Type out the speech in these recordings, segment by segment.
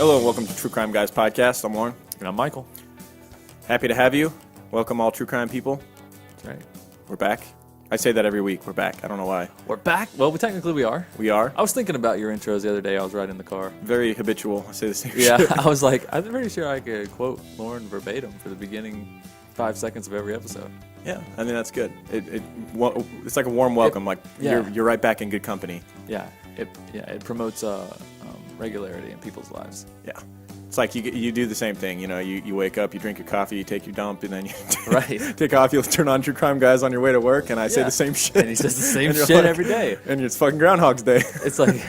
Hello and welcome to True Crime Guys Podcast. I'm Lauren. And I'm Michael. Happy to have you. Welcome all true crime people. That's right. We're back. I say that every week. We're back. I don't know why. We're back? Well, technically we are. We are. I was thinking about your intros the other day. I was riding in the car. Very habitual. I say the same Yeah, shit. I was like, I'm pretty sure I could quote Lauren verbatim for the beginning 5 seconds of every episode. Yeah, I mean, that's good. It's like a warm welcome. You're right back in good company. Yeah, it promotes regularity in people's lives. Yeah. It's like you do the same thing. You know, you wake up, you drink your coffee, you take your dump, and then you take off. You turn on True Crime Guys on your way to work, and I say the same shit. And he says the same shit every day. And it's fucking Groundhog's Day. It's like,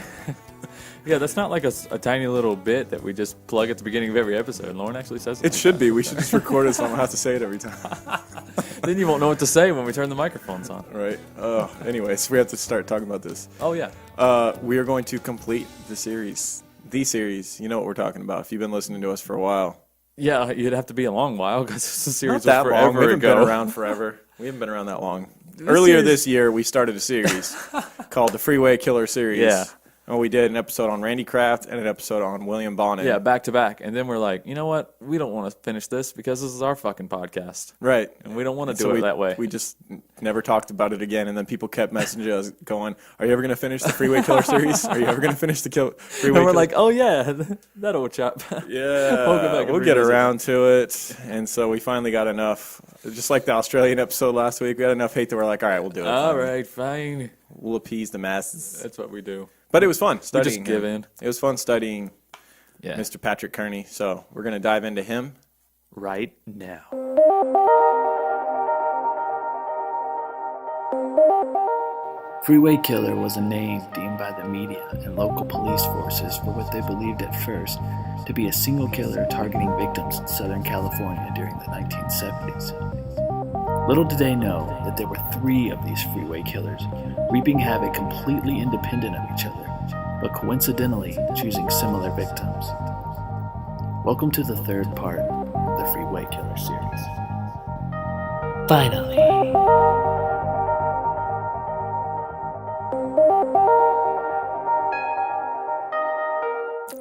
yeah, that's not like a tiny little bit that we just plug at the beginning of every episode. Lauren actually says it. It should be. We should just record it so I don't have to say it every time. Then you won't know what to say when we turn the microphones on. Right. Anyways, we have to start talking about this. Oh, yeah. We are going to complete the series. You know what we're talking about if you've been listening to us for a while. Yeah, you'd have to be a long while because the series Not that was forever long. We haven't ago. been around forever. We haven't been around that long. Earlier this year, we started a series called the Freeway Killer Series. Yeah. And we did an episode on Randy Kraft and an episode on William Bonin. Yeah, back to back. And then we're like, you know what? We don't want to finish this because this is our fucking podcast. Right. And we don't want to do it that way. We just never talked about it again. And then people kept messaging us going, are you ever going to finish the Freeway Killer Series? Are you ever going to finish the Freeway And we're Killer? like, oh, yeah, that old chap. Yeah, we'll get around to it. And so we finally got enough. Just like the Australian episode last week, we had enough hate that we're like, all right, we'll do it. All right, fine. We'll appease the masses. That's what we do. But it was fun studying. We just give in. It was fun studying Yeah. Mr. Patrick Kearney. So we're going to dive into him Right now. Freeway Killer was a name deemed by the media and local police forces for what they believed at first to be a single killer targeting victims in Southern California during the 1970s. Little did they know that there were 3 of these freeway killers, wreaking havoc completely independent of each other, but coincidentally choosing similar victims. Welcome to the 3rd part of the Freeway Killer series. Finally.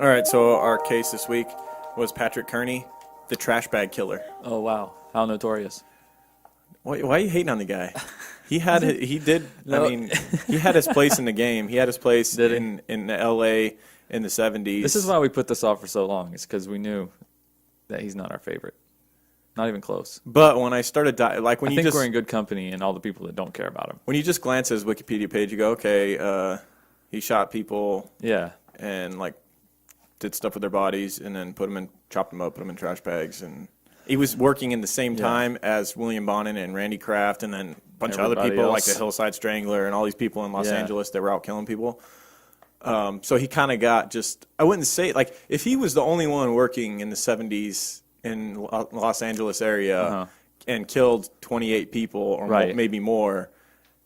All right, so our case this week was Patrick Kearney, the Trashbag Killer. Oh, wow. How notorious. Why are you hating on the guy? He had his place in the game. He had his place in L.A. in the 70s. This is why we put this off for so long. It's because we knew that he's not our favorite. Not even close. But when I started, I think we're in good company and all the people that don't care about him. When you just glance at his Wikipedia page, you go, okay, he shot people. Yeah. And did stuff with their bodies and then chopped them up, put them in trash bags. And he was working in the same time as William Bonin and Randy Kraft and then a bunch of other people like the Hillside Strangler and all these people in Los Angeles that were out killing people. So he kind of got I wouldn't say, if he was the only one working in the 70s in Los Angeles area and killed 28 people or maybe more,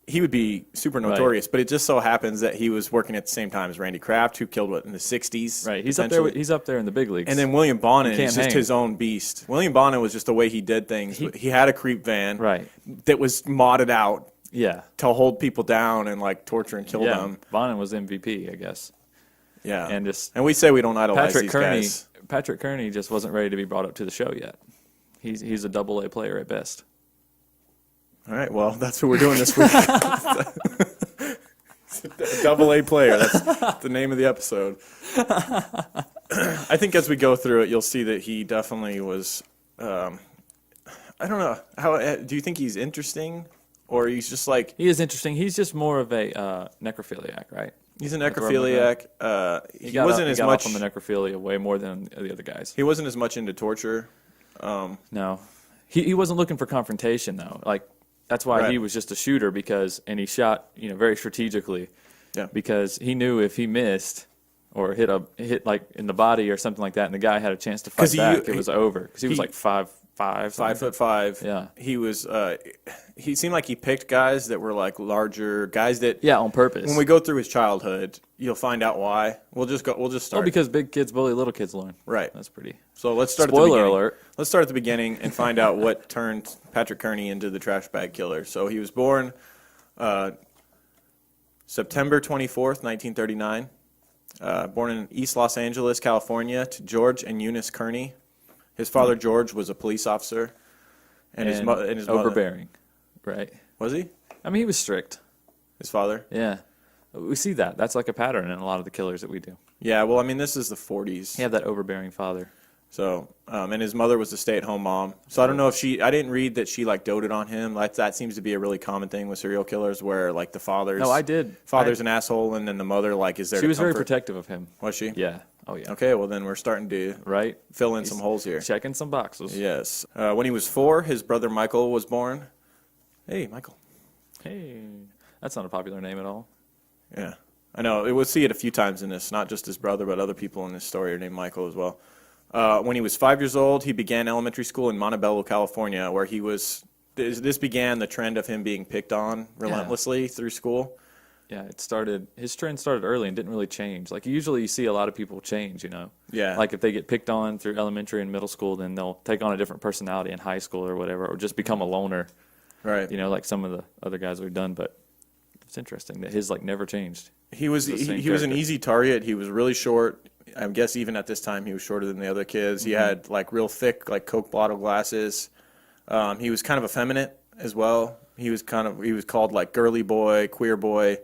he would be super notorious. But it just so happens that he was working at the same time as Randy Kraft, who killed in the 60s. Right, he's up there in the big leagues. And then William Bonin is just his own beast. William Bonin was just the way he did things. He had a creep van that was modded out to hold people down and torture and kill them. Bonin was MVP, I guess. Yeah. And we say we don't idolize these guys. Patrick Kearney just wasn't ready to be brought up to the show yet. He's a AA player at best. All right, well, that's what we're doing this week. AA player. That's the name of the episode. I think as we go through it, you'll see that he definitely was. I don't know. Do you think he's interesting, or he's just He is interesting. He's just more of a necrophiliac, right? He's a necrophiliac. He wasn't as much off on the necrophilia way more than the other guys. He wasn't as much into torture. No, he wasn't looking for confrontation though. That's why he was just a shooter and he shot, very strategically. Yeah. Because he knew if he missed or hit in the body or something like that, and the guy had a chance to fight back, it was over. Because he was 5'5". 5'5". Yeah. He was. He seemed like he picked guys that were larger guys that. Yeah, on purpose. When we go through his childhood, you'll find out why. We'll just start. Oh, because big kids bully little kids, Lauren. Right. That's pretty. So let's start. Spoiler alert. Let's start at the beginning and find out what turned Patrick Kearney into the Trashbag Killer. So he was born September 24th, 1939. born in East Los Angeles, California, to George and Eunice Kearney. His father, George, was a police officer. And his mother... overbearing, right? Was he? I mean, he was strict. His father? Yeah. We see that. That's like a pattern in a lot of the killers that we do. Yeah, well, I mean, this is the 40s. You have that overbearing father. So, and his mother was a stay-at-home mom. So I don't know if I didn't read that she, like, doted on him. Like, that seems to be a really common thing with serial killers where, like, the father's... No, I did. Father's an asshole, and then the mother, like, is there She to was very comfort. protective of him. Was she? Yeah. Oh, yeah. Okay, well, then we're starting to Right? fill in some holes here. Checking some boxes. Yes. When he was 4, his brother Michael was born. Hey, Michael. Hey. That's not a popular name at all. Yeah. I know. We'll see it a few times in this. Not just his brother, but other people in this story are named Michael as well. When he was 5 years old, he began elementary school in Montebello, California, where he was... This began the trend of him being picked on relentlessly through school. Yeah, his trend started early and didn't really change. Like, usually you see a lot of people change, you know? Yeah. Like, if they get picked on through elementary and middle school, then they'll take on a different personality in high school or whatever, or just become a loner. Right. You know, like some of the other guys we've done, but it's interesting that his, like, never changed. He was an easy target. He was really short. I guess even at this time he was shorter than the other kids. He had, like, real thick, like, Coke bottle glasses. He was kind of effeminate as well. He was called, like, girly boy, queer boy.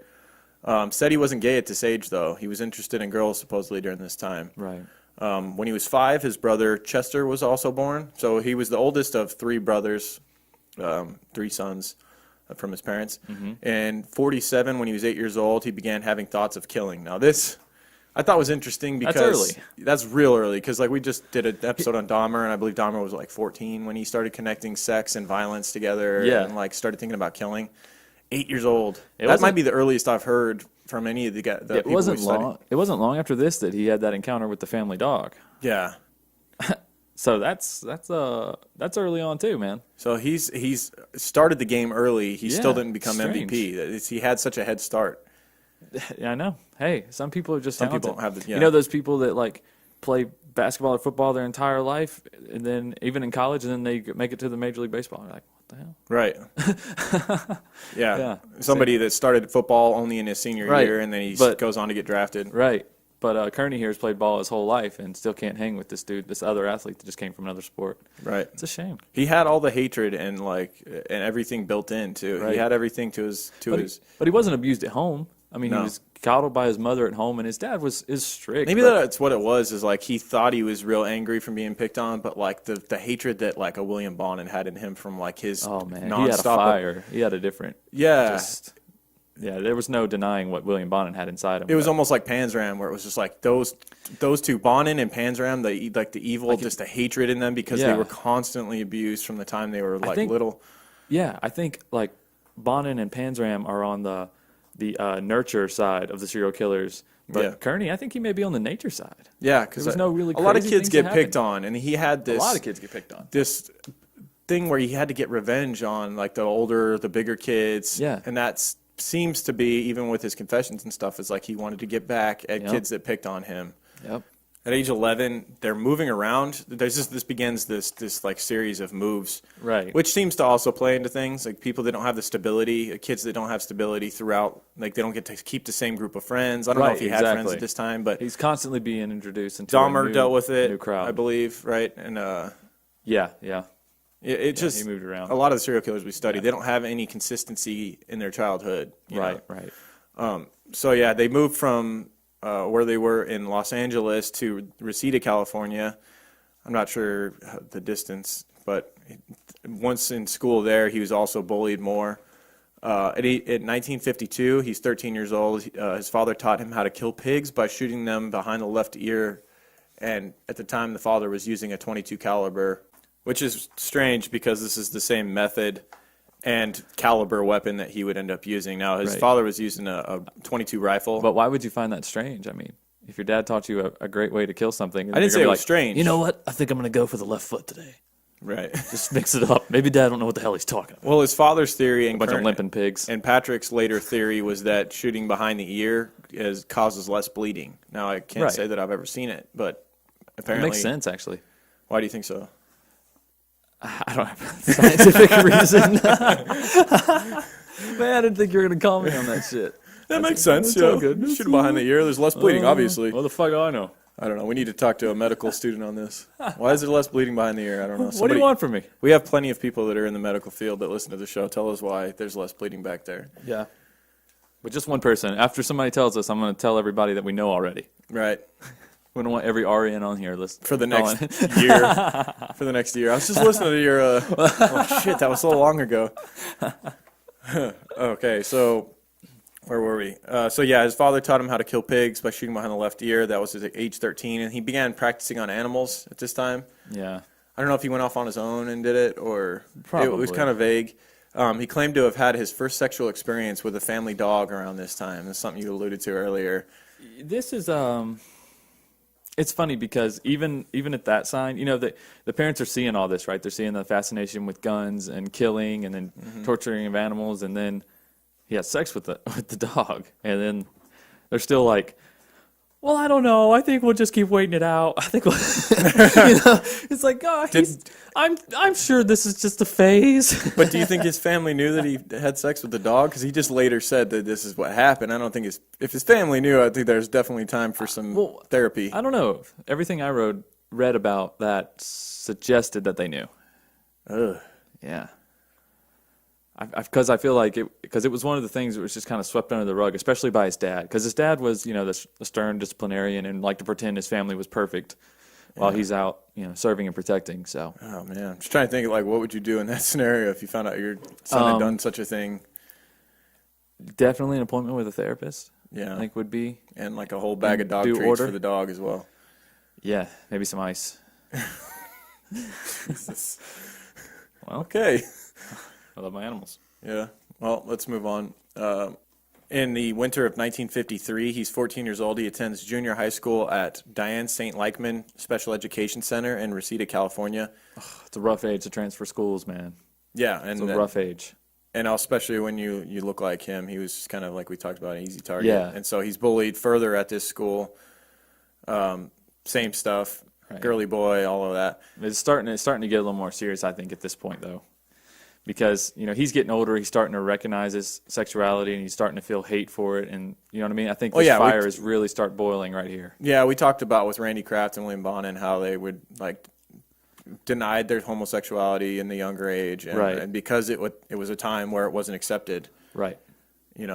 Said he wasn't gay at this age, though. He was interested in girls, supposedly, during this time. Right. When he was 5, his brother Chester was also born. So he was the oldest of 3 brothers, 3 sons from his parents. And 47, when he was 8 years old, he began having thoughts of killing. Now, this I thought was interesting because... That's early. That's real early, because like we just did an episode on Dahmer, and I believe Dahmer was like 14 when he started connecting sex and violence together and like started thinking about killing. 8 years old. That might be the earliest I've heard from any of the people we studied. It wasn't long after this that he had that encounter with the family dog. Yeah. So that's early on too, man. So he's started the game early. He still didn't become strange. MVP. He had such a head start. Yeah, I know. Hey, some people are just Some talented. people don't have the, You know those people that like play basketball or football their entire life, and then even in college, and then they make it to the Major League Baseball. They're like, what the hell? Right. Yeah. Yeah. Somebody that started football only in his senior year, and then he goes on to get drafted. Right. But Kearney here has played ball his whole life and still can't hang with this dude, this other athlete that just came from another sport. Right. It's a shame. He had all the hatred and everything built in too. Right. He had everything to his. But he wasn't abused at home. I mean, No. he was coddled by his mother at home, and his dad is strict. Maybe that's what it was. Is like he thought he was real angry from being picked on, but like the hatred that like a William Bonin had in him from like his nonstop. He had a fire. He had a different. Yeah. There was no denying what William Bonin had inside him. It was almost like Panzram, where it was just like those two, Bonin and Panzram, the evil, just the hatred in them because they were constantly abused from the time they were little. Yeah, I think like Bonin and Panzram are on the nurture side of the serial killers. But Kearney, I think he may be on the nature side. Yeah, because there was no really a lot of crazy kids things get picked on, and he had this. A lot of kids get picked on. This thing where he had to get revenge on like the bigger kids. Yeah, and that seems to be, even with his confessions and stuff, is like he wanted to get back at kids that picked on him. Yep. At age 11, they're moving around. This begins this like series of moves, right? Which seems to also play into things like people that don't have the stability, kids that don't have stability throughout. Like they don't get to keep the same group of friends. I don't know if he had friends at this time, but he's constantly being introduced into Dahmer dealt with it, new crowd. I believe, right? And yeah. It just he moved around. A lot of the serial killers we study, they don't have any consistency in their childhood. Right. So yeah, they moved from where they were in Los Angeles to Reseda, California. I'm not sure the distance, but once in school there, he was also bullied more. At 1952, he's 13 years old. His father taught him how to kill pigs by shooting them behind the left ear, and at the time, the father was using a .22 caliber. Which is strange because this is the same method and caliber weapon that he would end up using. Now, his father was using a .22 rifle. But why would you find that strange? I mean, if your dad taught you a great way to kill something. I didn't say it was strange. You know what? I think I'm going to go for the left foot today. Right. Just mix it up. Maybe Dad don't know what the hell he's talking about. Well, his father's theory and a bunch of limping pigs. And Patrick's later theory was that shooting behind the ear causes less bleeding. Now, I can't say that I've ever seen it, but apparently... It makes sense, actually. Why do you think so? I don't have a scientific reason. Man, I didn't think you were going to call me on that shit. That makes sense. It's all good. Shoot him behind the ear. There's less bleeding, obviously. What the fuck do I know? I don't know. We need to talk to a medical student on this. Why is there less bleeding behind the ear? I don't know. What do you want from me? We have plenty of people that are in the medical field that listen to the show. Tell us why there's less bleeding back there. Yeah. But just one person. After somebody tells us, I'm going to tell everybody that we know already. Right. We don't want every RN on here listening. For the next year. For the next year. I was just listening to your... oh, shit. That was so long ago. Okay, so... Where were we? His father taught him how to kill pigs by shooting behind the left ear. That was his age 13, and he began practicing on animals at this time. Yeah. I don't know if he went off on his own and did it, or Probably. It was kind of vague. He claimed to have had his first sexual experience with a family dog around this time. That's something you alluded to earlier. This is it's funny because even at that sign, the parents are seeing all this, right? They're seeing the fascination with guns and killing and then torturing of animals, and then he has sex with the dog, and then they're still like, well, I don't know. I think we'll just keep waiting it out. I think we'll it's like, oh, I'm sure this is just a phase. But do you think his family knew that he had sex with the dog? Because he just later said that this is what happened. I don't think if his family knew, I think there's definitely time for some therapy. I don't know. Everything I read about that suggested that they knew. Ugh. Yeah. Because I feel like it was one of the things that was just kind of swept under the rug, especially by his dad. Because his dad was, the stern disciplinarian and liked to pretend his family was perfect while he's out, serving and protecting. So. Oh man, I'm just trying to think what would you do in that scenario if you found out your son had done such a thing? Definitely an appointment with a therapist. Yeah, I think would be, and like a whole bag of dog treats for the dog as well. Yeah, maybe some ice. Well, okay. I love my animals. Yeah. Well, let's move on. In the winter of 1953, he's 14 years old. He attends junior high school at Diane St. Lykeman Special Education Center in Reseda, California. Oh, it's a rough age to transfer schools, man. Yeah. And it's a rough age. And especially when you look like him, he was kind of like we talked about, an easy target. Yeah. And so he's bullied further at this school. Same stuff. Right. Girly boy, all of that. It's starting to get a little more serious, I think, at this point, though. Because, he's getting older, he's starting to recognize his sexuality, and he's starting to feel hate for it, and you know what I mean? I think this fire is really start boiling right here. Yeah, we talked about with Randy Kraft and William Bonin how they would, denied their homosexuality in the younger age, and, right. and because it was a time where it wasn't accepted. Right.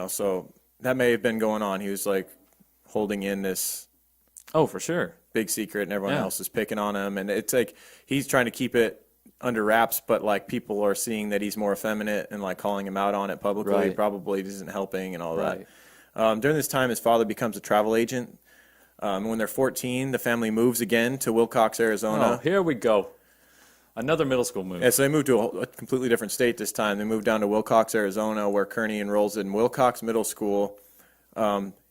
So that may have been going on. He was, holding in this... Oh, for sure. Big secret, and everyone else is picking on him, and it's like he's trying to keep it under wraps, but people are seeing that he's more effeminate and calling him out on it publicly. Right. Probably isn't helping and all right. that. During this time, his father becomes a travel agent. When they're 14, the family moves again to Wilcox, Arizona. Oh, here we go. Another middle school move. Yeah, so they moved to a completely different state this time. They moved down to Wilcox, Arizona, where Kearney enrolls in Wilcox Middle School.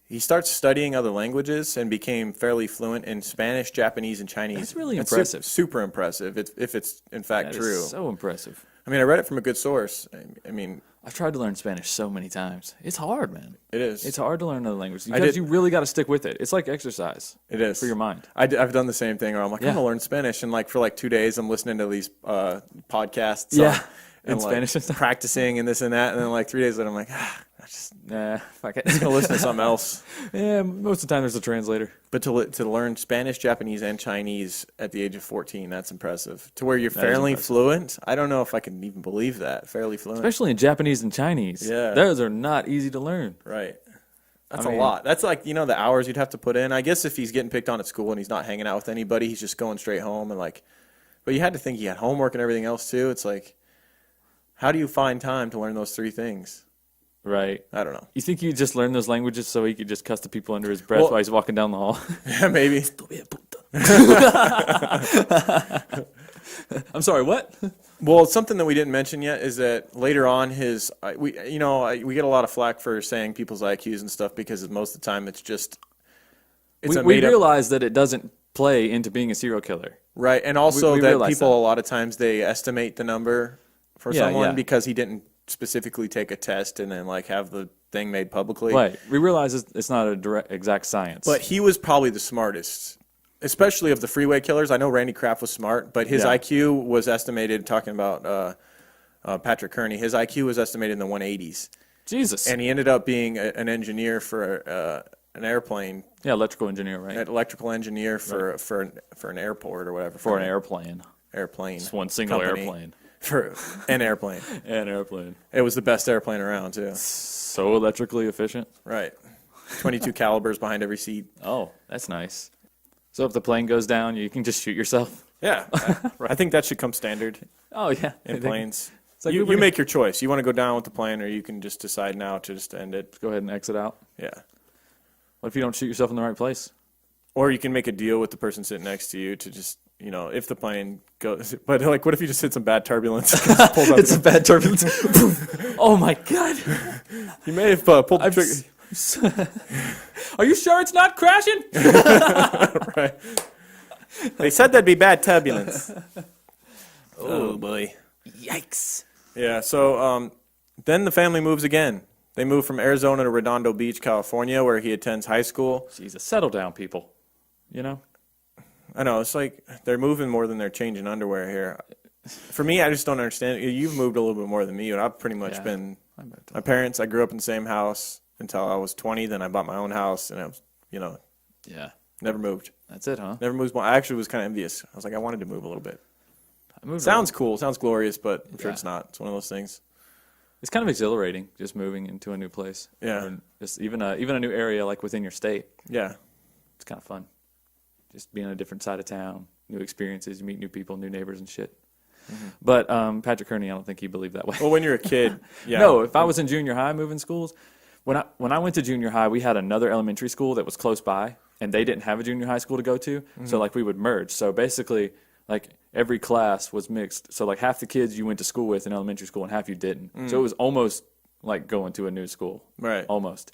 He starts studying other languages and became fairly fluent in Spanish, Japanese, and Chinese. That's really impressive. Super impressive, if it's in fact true. That is so impressive. I mean, I read it from a good source. I mean, I've tried to learn Spanish so many times. It's hard, man. It is. It's hard to learn another language because you really got to stick with it. It's like exercise. It is. For your mind. I've done the same thing where I'm like, I'm going to learn Spanish. And for 2 days, I'm listening to these podcasts. Yeah. In Spanish and stuff. Practicing and this and that. And then 3 days later, I'm like, fuck it. I'm just going to listen to something else. Yeah, most of the time there's a translator. But to learn Spanish, Japanese, and Chinese at the age of 14, that's impressive. To where you're fairly fluent, I don't know if I can even believe that. Fairly fluent. Especially in Japanese and Chinese. Yeah. Those are not easy to learn. Right. That's a lot. That's the hours you'd have to put in. I guess if he's getting picked on at school and he's not hanging out with anybody, he's just going straight home and but you had to think he had homework and everything else too. It's how do you find time to learn those 3 things? Right. I don't know. You think you just learn those languages so he could just cuss the people under his breath while he's walking down the hall? Yeah, maybe. I'm sorry, what? Well, something that we didn't mention yet is that later on we get a lot of flack for saying people's IQs and stuff because most of the time it's just we realize that it doesn't play into being a serial killer. Right, and also that people a lot of times they estimate the number for someone because he didn't specifically take a test and then have the thing made publicly. Right. We realize it's not a direct exact science. But he was probably the smartest, especially of the freeway killers. I know Randy Kraft was smart, but his IQ was estimated, talking about Patrick Kearney, his IQ was estimated in the 180s. Jesus. And he ended up being an engineer for an airplane. Yeah, electrical engineer, right? An electrical engineer for an airport or whatever. For an airplane. Airplane. Just one single company. airplane. For an airplane. An airplane. It was the best airplane around, too. So electrically efficient. Right. 22 calibers behind every seat. Oh, that's nice. So if the plane goes down, you can just shoot yourself? Yeah. I think that should come standard Oh, yeah. in planes. Like you make your choice. You want to go down with the plane, or you can just decide now to just end it. Go ahead and exit out. Yeah. What if you don't shoot yourself in the right place? Or you can make a deal with the person sitting next to you to just, if the plane goes. But, like, what if you just hit some bad turbulence? It's a bad turbulence. Oh, my God. You may have pulled the trigger. Are you sure it's not crashing? Right. They said there'd be bad turbulence. Oh, boy. Yikes. Yeah, so then the family moves again. They move from Arizona to Redondo Beach, California, where he attends high school. Jesus, settle down, people. You know? I know, it's like they're moving more than they're changing underwear here. For me, I just don't understand. You've moved a little bit more than me, but I've pretty much been... My parents, I grew up in the same house until I was 20, then I bought my own house, and I was, Yeah. never moved. That's it, huh? Never moved. I actually was kind of envious. I was like, I wanted to move a little bit. Sounds Sounds cool, sounds glorious, but I'm sure it's not. It's one of those things. It's kind of exhilarating just moving into a new place. Yeah. Or just even a new area like within your state. Yeah. It's kind of fun. Just being on a different side of town, new experiences, you meet new people, new neighbors and shit. Mm-hmm. But Patrick Kearney, I don't think he believed that way. Well, when you're a kid, yeah. No, if I was in junior high moving schools, when I went to junior high, we had another elementary school that was close by, and they didn't have a junior high school to go to. Mm-hmm. So like we would merge. So basically, like every class was mixed. So like half the kids you went to school with in elementary school and half you didn't. Mm. So it was almost like going to a new school. Right. Almost.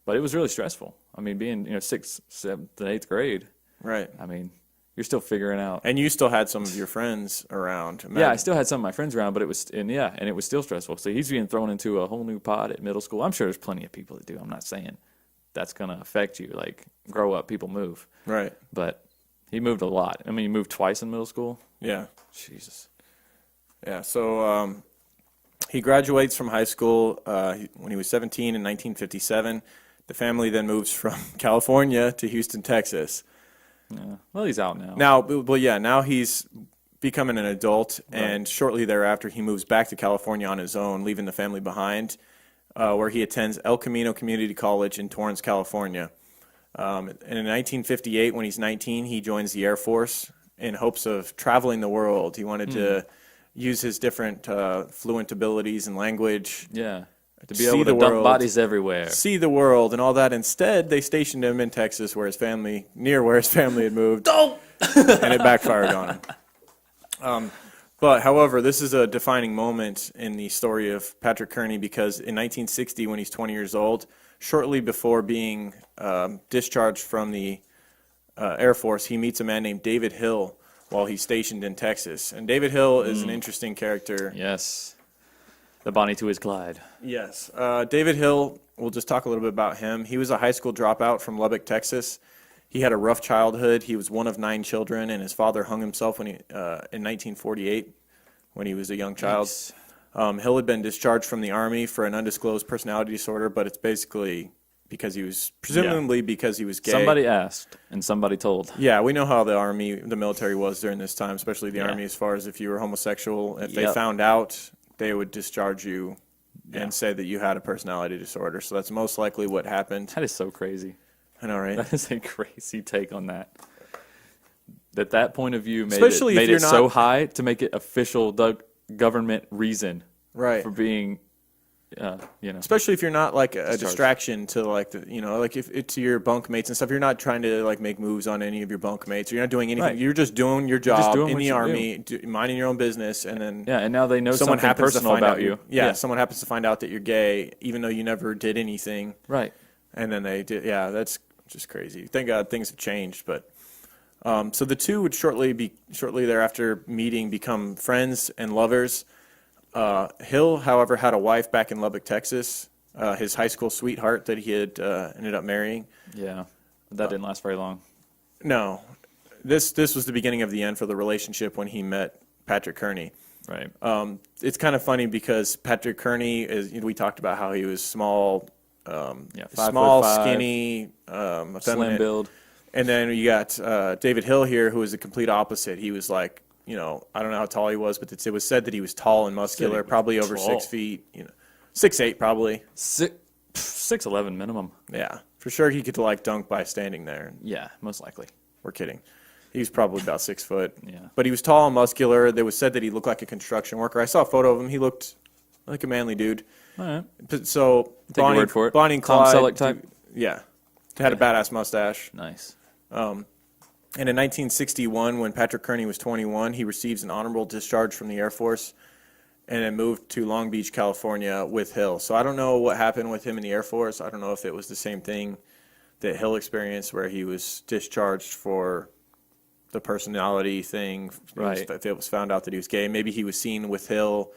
But it was really stressful. I mean, being 6th, 7th, and 8th grade. Right. I mean, you're still figuring out. And you still had some of your friends around. Yeah, I still had some of my friends around, but it was still stressful. So he's being thrown into a whole new pod at middle school. I'm sure there's plenty of people that do. I'm not saying that's going to affect you. Like, grow up, people move. Right. But he moved a lot. I mean, he moved twice in middle school. Yeah. Jesus. Yeah, so he graduates from high school when he was 17 in 1957. The family then moves from California to Houston, Texas. Yeah. Well, he's out now. Now he's becoming an adult, right. And shortly thereafter he moves back to California on his own, leaving the family behind, where he attends El Camino Community College in Torrance, California. And in 1958, when he's 19, he joins the Air Force in hopes of traveling the world. He wanted to use his different fluent abilities and language. Yeah. To be able to dump bodies everywhere. See the world and all that. Instead, they stationed him in Texas, where his family had moved. Don't! And it backfired on him. But, however, this is a defining moment in the story of Patrick Kearney, because in 1960, when he's 20 years old, shortly before being discharged from the Air Force, he meets a man named David Hill while he's stationed in Texas. And David Hill is an interesting character. Yes. The Bonnie to his Clyde. Yes. David Hill, we'll just talk a little bit about him. He was a high school dropout from Lubbock, Texas. He had a rough childhood. He was one of 9 children, and his father hung himself in 1948 when he was a young child. Nice. Hill had been discharged from the Army for an undisclosed personality disorder, but it's basically because he was, because he was gay. Somebody asked, and somebody told. Yeah, we know how the military was during this time, especially the Army, as far as if you were homosexual. If they found out, they would discharge you and say that you had a personality disorder. So that's most likely what happened. That is so crazy. I know, right? That is a crazy take on that. That point of view made Especially it so high to make it official government reason for being, Especially if you're not like a distraction to like to your bunkmates and stuff. You're not trying to like make moves on any of your bunkmates. You're not doing anything. Right. You're just doing your job in the Army, minding your own business, and then and now they know someone something personal about you. Someone happens to find out that you're gay, even though you never did anything. Right. And then they did. Yeah, that's just crazy. Thank God things have changed, but. So the two would shortly thereafter meeting become friends and lovers. Hill, however, had a wife back in Lubbock, Texas, his high school sweetheart that he had ended up marrying. Yeah, that didn't last very long. No. This was the beginning of the end for the relationship when he met Patrick Kearney. Right. It's kind of funny because Patrick Kearney we talked about how he was small, 5'5", skinny, slim effeminate. build. And then you got David Hill here, who was the complete opposite. He was like, I don't know how tall he was, but it was said that he was tall and muscular, probably over 6 feet, 6'8" probably. 6'11" minimum. Yeah, for sure he could dunk by standing there. Yeah, most likely. We're kidding. He was probably about 6 foot. Yeah. But he was tall and muscular. It was said that he looked like a construction worker. I saw a photo of him. He looked like a manly dude. All right. So Take your word for it. Bonnie and Tom Clyde. Selleck type? Yeah. Had a badass mustache. Nice. And in 1961, when Patrick Kearney was 21, he receives an honorable discharge from the Air Force and then moved to Long Beach, California with Hill. So I don't know what happened with him in the Air Force. I don't know if it was the same thing that Hill experienced where he was discharged for the personality thing. Right. If it was found out that he was gay. Maybe he was seen with Hill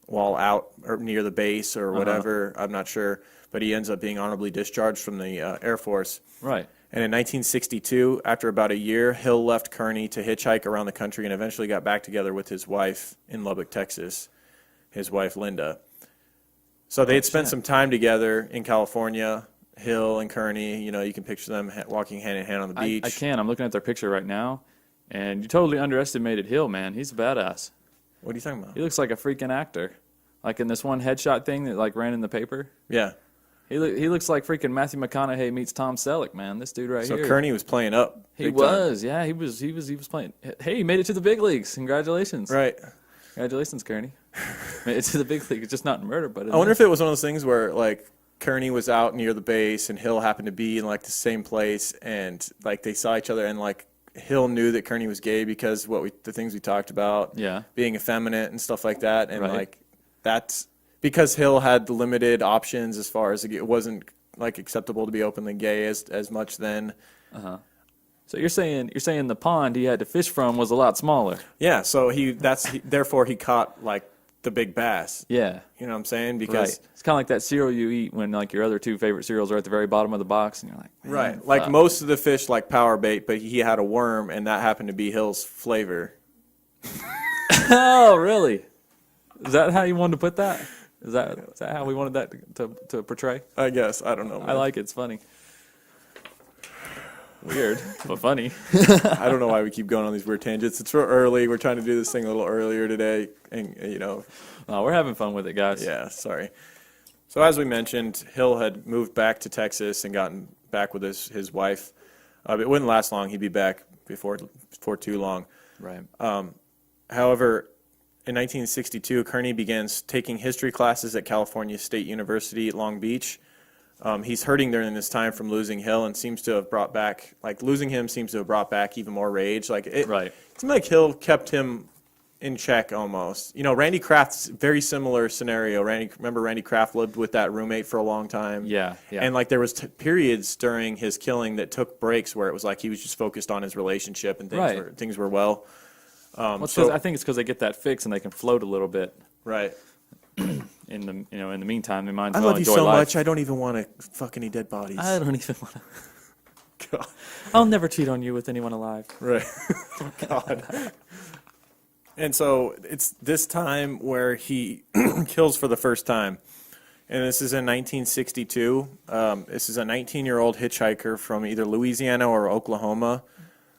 while out or near the base or whatever. I'm not sure. But he ends up being honorably discharged from the Air Force. Right. And in 1962, after about a year, Hill left Kearney to hitchhike around the country and eventually got back together with his wife in Lubbock, Texas, his wife Linda. So they had spent some time together in California, Hill and Kearney. You can picture them walking hand in hand on the beach. I can. I'm looking at their picture right now, and you totally underestimated Hill, man. He's a badass. What are you talking about? He looks like a freaking actor. Like in this one headshot thing that ran in the paper. Yeah. He looks like freaking Matthew McConaughey meets Tom Selleck, man. This dude right here. So Kearney was playing up. He was, yeah. He was playing. Hey, he made it to the big leagues. Congratulations. Right. Congratulations, Kearney. Made it to the big leagues. It's just not in murder, but I wonder if it was one of those things where Kearney was out near the base and Hill happened to be in the same place and they saw each other and Hill knew that Kearney was gay because the things we talked about. Yeah. Being effeminate and stuff like that, and right. That's because Hill had the limited options as far as it wasn't acceptable to be openly gay as much then. So you're saying the pond he had to fish from was a lot smaller. Yeah, so therefore he caught the big bass. Yeah. You know what I'm saying? Because it's kind of like that cereal you eat when your other two favorite cereals are at the very bottom of the box and you're like, man, right. Most of the fish power bait, but he had a worm and that happened to be Hill's flavor. Oh, really? Is that how you wanted to put that? Is that how we wanted that to portray? I guess. I don't know, man. I like it. It's funny. Weird, but funny. I don't know why we keep going on these weird tangents. It's real early. We're trying to do this thing a little earlier today. And, Oh, we're having fun with it, guys. Yeah, sorry. So as we mentioned, Hill had moved back to Texas and gotten back with his wife. It wouldn't last long. He'd be back before too long. Right. However, in 1962, Kearney begins taking history classes at California State University at Long Beach. He's hurting during this time from losing Hill and seems to have brought back, losing him seems to have brought back even more rage. Right. It seemed like Hill kept him in check almost. Randy Kraft's very similar scenario. Remember Randy Kraft lived with that roommate for a long time? Yeah. And there was periods during his killing that took breaks where it was he was just focused on his relationship and things were well. I think it's because they get that fix and they can float a little bit. Right. In the meantime, they might as I well love you enjoy so life. much. I don't even want to fuck any dead bodies. I don't even want to. God. I'll never cheat on you with anyone alive. Right. God. And so it's this time where he kills for the first time. And this is in 1962. This is a 19-year-old hitchhiker from either Louisiana or Oklahoma.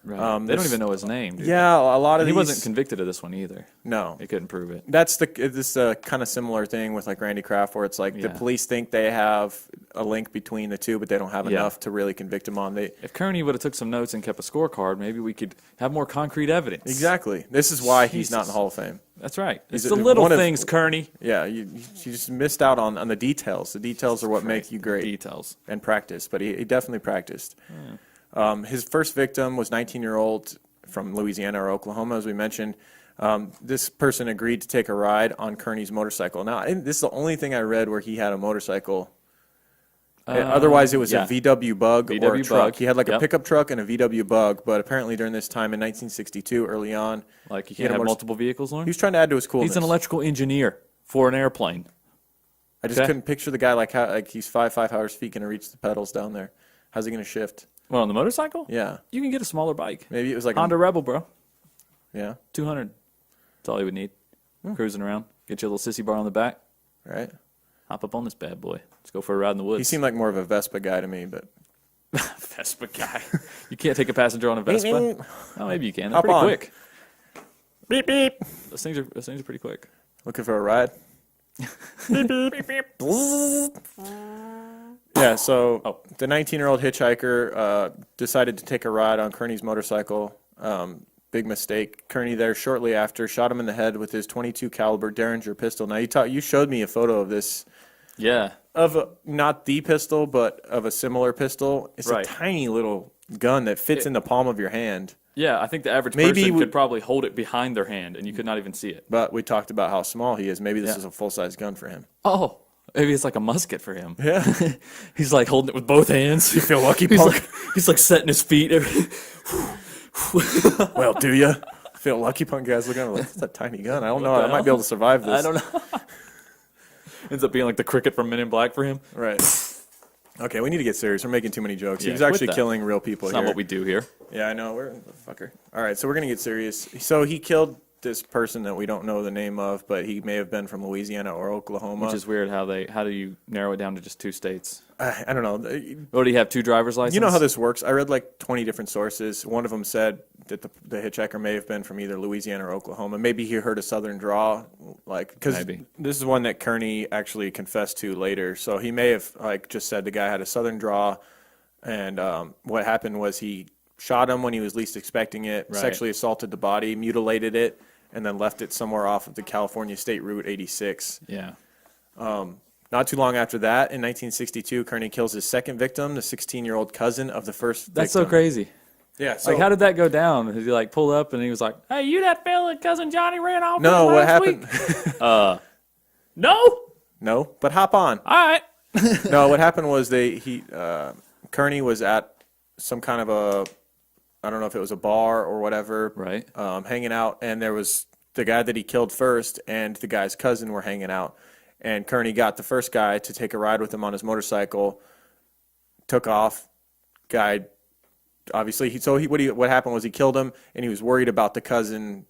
Right. They don't even know his name. Dude. Yeah, a lot of he these. wasn't convicted of this one either. No, they couldn't prove it. That's this kind of similar thing with Randy Kraft, where it's the police think they have a link between the two, but they don't have enough to really convict him on. If Kearney would have took some notes and kept a scorecard, maybe we could have more concrete evidence. Exactly. This is why he's not in the Hall of Fame. That's right. It's the little things, Kearney. Yeah, you just missed out on the details. The details are what make you great. Details. And practice, but he definitely practiced. Yeah. His first victim was 19-year-old from Louisiana or Oklahoma, as we mentioned. This person agreed to take a ride on Kearney's motorcycle. Now, this is the only thing I read where he had a motorcycle. Otherwise, it was a VW Bug or a truck. He had a pickup truck and a VW Bug, but apparently during this time in 1962, early on, you can't have multiple vehicles, Lauren? He was trying to add to his coolness. He's an electrical engineer for an airplane. I just couldn't picture the guy he's 5 hours feet going to reach the pedals down there. How's he going to shift? Well, on the motorcycle? Yeah. You can get a smaller bike. Maybe it was Honda Rebel, bro. Yeah. 200. That's all you would need. cruising around. Get you a little sissy bar on the back. Right. Hop up on this bad boy. Let's go for a ride in the woods. He seemed like more of a Vespa guy to me, but Vespa guy. You can't take a passenger on a Vespa? Beep, beep. Oh, maybe you can. They're Hop pretty on. quick. beep beep. Those things are pretty quick. Looking for a ride? beep beep beep. Yeah, so the 19-year-old hitchhiker decided to take a ride on Kearney's motorcycle. Big mistake. Kearney there shortly after shot him in the head with his .22 caliber Derringer pistol. Now you showed me a photo of this. Yeah. Not the pistol, but of a similar pistol. It's a tiny little gun that fits in the palm of your hand. Yeah, I think the average person could probably hold it behind their hand, and you could not even see it. But we talked about how small he is. Maybe this is a full-size gun for him. Oh, maybe it's like a musket for him. Yeah. He's like holding it with both hands. You feel lucky, punk? He's like setting his feet. Well, do you? Feel lucky, punk guys looking at me like, that's a tiny gun. I don't know. I might be able to survive this. I don't know. Ends up being like the cricket from Men in Black for him. Right. Okay, we need to get serious. We're making too many jokes. Yeah, He's actually quit that. killing real people It's here. not what we do here. Yeah, I know. We're fucker. All right, so we're going to get serious. So he killed this person that we don't know the name of, but he may have been from Louisiana or Oklahoma. Which is weird how do you narrow it down to just 2 states? I don't know. What, do you have 2 driver's licenses? You know how this works? I read like 20 different sources. One of them said that the hitchhiker may have been from either Louisiana or Oklahoma. Maybe he heard a southern draw, because this is one that Kearney actually confessed to later. So he may have just said the guy had a southern draw, and what happened was he shot him when he was least expecting it, sexually assaulted the body, mutilated it, and then left it somewhere off of the California State Route 86. Yeah. Not too long after that, in 1962, Kearney kills his second victim, the 16-year-old cousin of the first victim. That's so crazy. Yeah. So, How did that go down? Did he pull up and he was like, "Hey, you that fella cousin Johnny ran off no, with what last happened? week?" No. No, but hop on. All right. No, what happened was Kearney was at some kind of I don't know if it was a bar or whatever, Right. hanging out, and there was the guy that he killed first and the guy's cousin were hanging out. And Kearney got the first guy to take a ride with him on his motorcycle, took off. Guy, obviously, what happened was he killed him, and he was worried about the cousin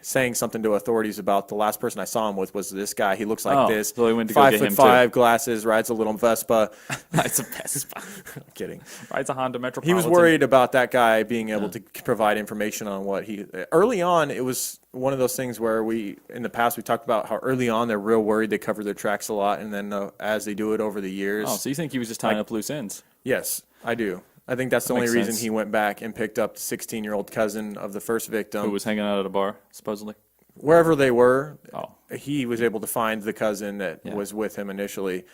saying something to authorities about the last person I saw him with was this guy. He looks like this. So he went to go get him 5'5", glasses, rides a little Vespa. Rides a Vespa. I'm kidding. Rides a Honda Metropolitan. He was worried about that guy being able to provide information on what he. Early on, it was one of those things where in the past we talked about how early on they're real worried. They cover their tracks a lot, and then as they do it over the years. Oh, so you think he was just tying up loose ends? Yes, I do. I think that's the only reason he went back and picked up the 16-year-old cousin of the first victim. Who was hanging out at a bar, supposedly? Wherever they were, Oh. he was able to find the cousin that was with him initially.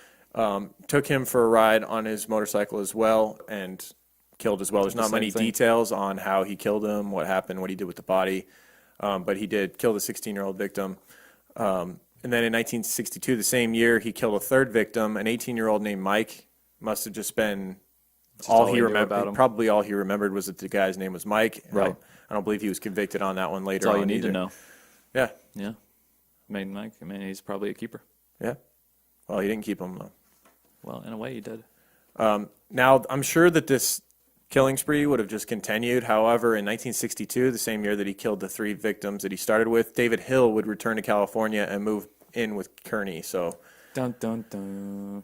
Took him for a ride on his motorcycle as well and killed as well. There's not many details on how he killed him, what happened, what he did with the body, but he did kill the 16-year-old victim. And then in 1962, the same year, he killed a third victim, an 18-year-old named Mike. Must have just been all he remembered. Probably all he remembered was that the guy's name was Mike. Right. I don't believe he was convicted on that one later. That's all on you need either. to know. Yeah. Yeah. Mike, he's probably a keeper. Yeah. Well, he didn't keep him though. Well, in a way, he did. Now, I'm sure that this killing spree would have just continued. However, in 1962, the same year that he killed the 3 victims that he started with, David Hill would return to California and move in with Kearney. So, Dun, dun, dun.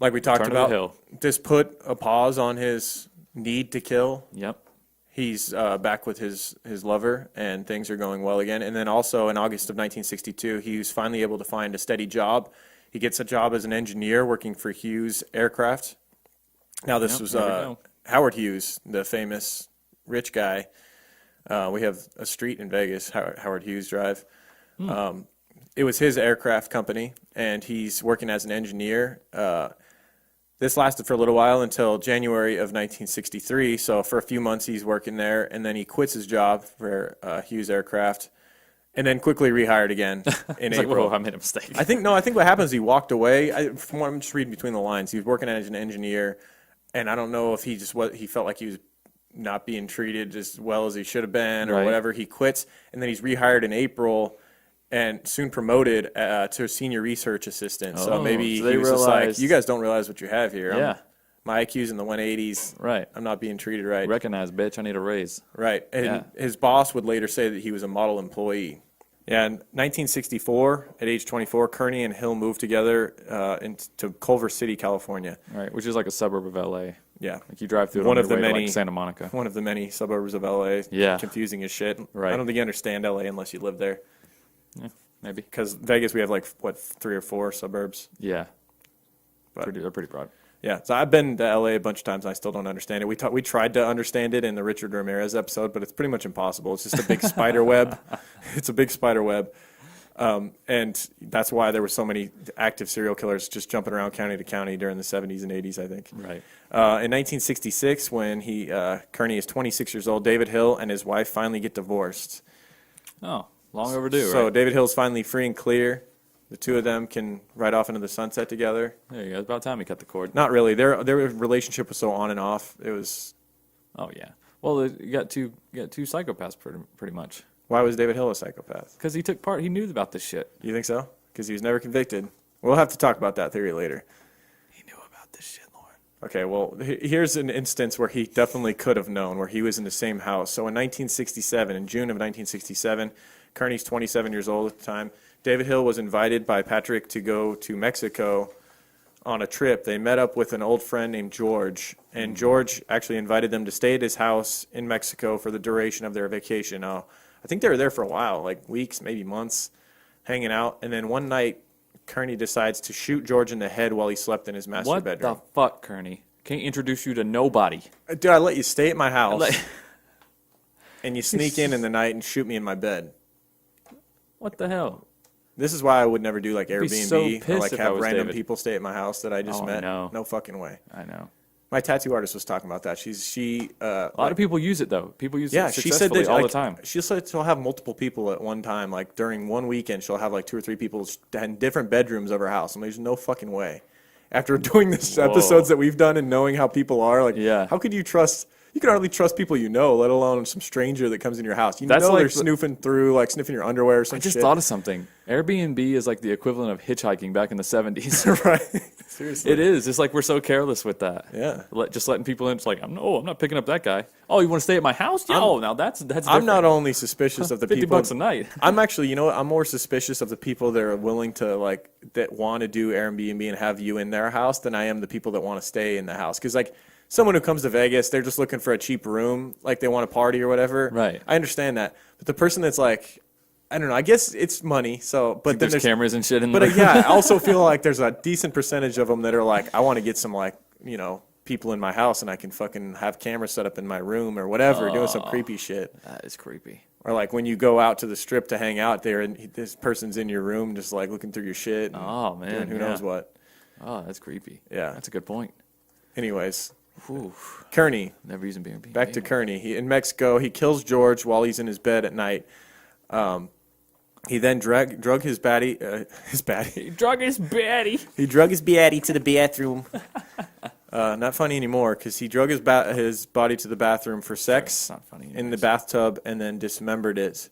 like we talked Return to the about, Hill. this put a pause on his need to kill. Yep. He's back with his lover, and things are going well again. And then also in August of 1962, he was finally able to find a steady job. He gets a job as an engineer working for Hughes Aircraft. Now, this was Howard Hughes, the famous rich guy. We have a street in Vegas, Howard Hughes Drive. It was his aircraft company, and he's working as an engineer. This lasted for a little while until January of 1963. So for a few months he's working there, and then he quits his job for Hughes Aircraft, and then quickly rehired again in April. Whoa, I made a mistake. I think what happens is he walked away. From what I'm just reading between the lines, he was working as an engineer, and I don't know if he felt like he was not being treated as well as he should have been or whatever. He quits, and then he's rehired in April and soon promoted to senior research assistant. So maybe he was just like, you guys don't realize what you have here. Yeah. My IQ's in the 180s. Right. I'm not being treated right. Recognize, bitch, I need a raise. Right. And his boss would later say that he was a model employee. Yeah, in 1964, at age 24, Kearney and Hill moved together to Culver City, California. Right, which is like a suburb of L.A. Yeah. Like you drive through it One on of your the way to, many- like Santa Monica. One of the many suburbs of LA. Yeah. Confusing as shit. Right. I don't think you understand LA unless you live there. Yeah, maybe. Because Vegas, we have like, what, 3 or 4 suburbs? Yeah. But- They're pretty broad. Yeah, so I've been to LA a bunch of times and I still don't understand it. We tried to understand it in the Richard Ramirez episode, but it's pretty much impossible. It's just a big spider web. It's a big spider web. And that's why there were so many active serial killers just jumping around county to county during the 70s and 80s, I think. Right. In 1966, when Kearney is 26 years old, David Hill and his wife finally get divorced. Oh, long overdue, So right? David Hill's finally free and clear. The two of them can ride off into the sunset together. There you go. It's about time he cut the cord. Not really. Their relationship was so on and off. It was. Oh, yeah. Well, you got two psychopaths pretty much. Why was David Hill a psychopath? Because he took part. He knew about this shit. You think so? Because he was never convicted. We'll have to talk about that theory later. He knew about this shit, Lauren. Okay, well, here's an instance where he definitely could have known, where he was in the same house. So in 1967, in June of 1967, Kearney's 27 years old at the time, David Hill was invited by Patrick to go to Mexico on a trip. They met up with an old friend named George, and George actually invited them to stay at his house in Mexico for the duration of their vacation. Now, I think they were there for a while, like weeks, maybe months, hanging out. And then one night, Kearney decides to shoot George in the head while he slept in his master bedroom. What the fuck, Kearney? Can't introduce you to nobody. Dude, I let you stay at my house, and you sneak in the night and shoot me in my bed. What the hell? This is why I would never do like be Airbnb so or pissed like if I have was random David. people stay at my house that I just Oh, met. no. No fucking way. I know. My tattoo artist was talking about that. A lot of people use it though. People use yeah, it she said successfully that all like, the time. She said she'll have multiple people at one time. Like during one weekend, she'll have like 2 or 3 people in different bedrooms of her house. And there's no fucking way. After doing this episodes that we've done and knowing how people are, like, Yeah. how could you trust? You can hardly trust people you know, let alone some stranger that comes in your house. You That's know like they're snooping through, like sniffing your underwear or some I just shit. thought of something. Airbnb is like the equivalent of hitchhiking back in the 70s. Right? Seriously. It is. It's like we're so careless with that. Yeah. Just letting people in. It's like, I'm not picking up that guy. Oh, you want to stay at my house? Yeah. Oh, now that's I'm different. not only suspicious of the 50 people. bucks a night. I'm actually, you know what? I'm more suspicious of the people that are willing to like that want to do Airbnb and have you in their house than I am the people that want to stay in the house. Because like someone who comes to Vegas, they're just looking for a cheap room, like they want to party or whatever. Right. I understand that, but the person that's like, I don't know. I guess it's money. So, but then There's cameras and shit in But there. yeah, I also feel like there's a decent percentage of them that are like, I want to get some like, you know, people in my house and I can fucking have cameras set up in my room or whatever, doing some creepy shit. That is creepy. Or like when you go out to the strip to hang out there and this person's in your room just like looking through your shit. And Oh, man, doing who yeah. knows what. Oh, that's creepy. Yeah. That's a good point. Anyways, Whew. Kearney. Never using Airbnb. Back to Kearney. In Mexico, he kills George while he's in his bed at night. He then drug his baddie. He drug his baddie. He drug his baddie to the bathroom. Not funny anymore because he drug his body to the bathroom for sex It's not funny. in the bathtub and then dismembered it.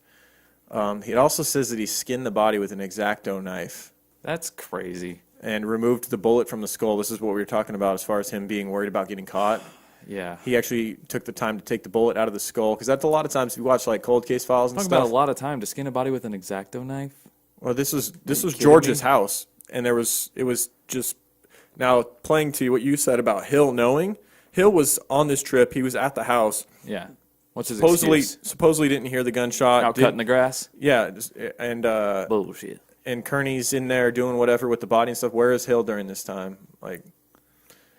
He also says that he skinned the body with an X-Acto knife That's crazy. and removed the bullet from the skull. This is what we were talking about as far as him being worried about getting caught. Yeah. He actually took the time to take the bullet out of the skull because that's a lot of times if you watch like cold case files and Talking stuff. about a lot of time to skin a body with an X-Acto knife. Well, this was kidding George's me? house, and it was just now playing to what you said about Hill knowing. Hill was on this trip. He was at the house. Yeah. What's his excuse? Supposedly didn't hear the gunshot. Out cutting the grass? Yeah, and Bullshit. and Kearney's in there doing whatever with the body and stuff. Where is Hill during this time? Like,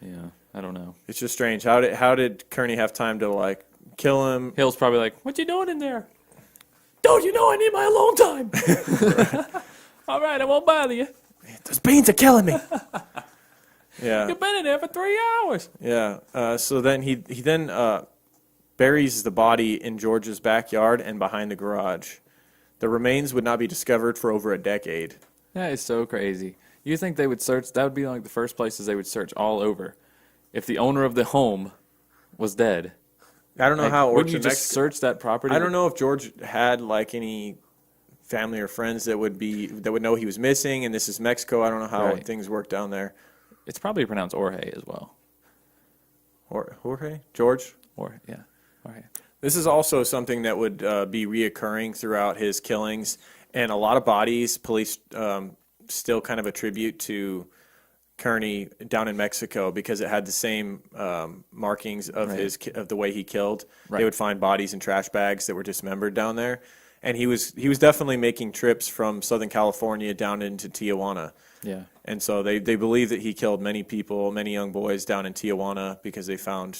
Yeah. I don't know. it's just strange. How did Kearney have time to like kill him? Hill's probably like, what you doing in there? Don't you know I need my alone time? All right, I won't bother you. Those beans are killing me. Yeah. You've been in there for 3 hours. Yeah. So then he buries the body in George's backyard and behind the garage. The remains would not be discovered for over a decade. That is so crazy. You think they would search? That would be like the first places they would search all over. If the owner of the home was dead, I don't know like, how it works wouldn't you in just Mexico. search that property? I don't know if George had like any family or friends that would know he was missing, and this is Mexico. I don't know how Right. things work down there. It's probably pronounced Jorge as well. Or Jorge? George? Or yeah. Right. This is also something that would be reoccurring throughout his killings, and a lot of bodies police still kind of attribute to Kearney down in Mexico because it had the same markings of of the way he killed. They would find bodies in trash bags that were dismembered down there, and he was definitely making trips from Southern California down into Tijuana. Yeah. And so they believe that he killed many people, many young boys down in Tijuana because they found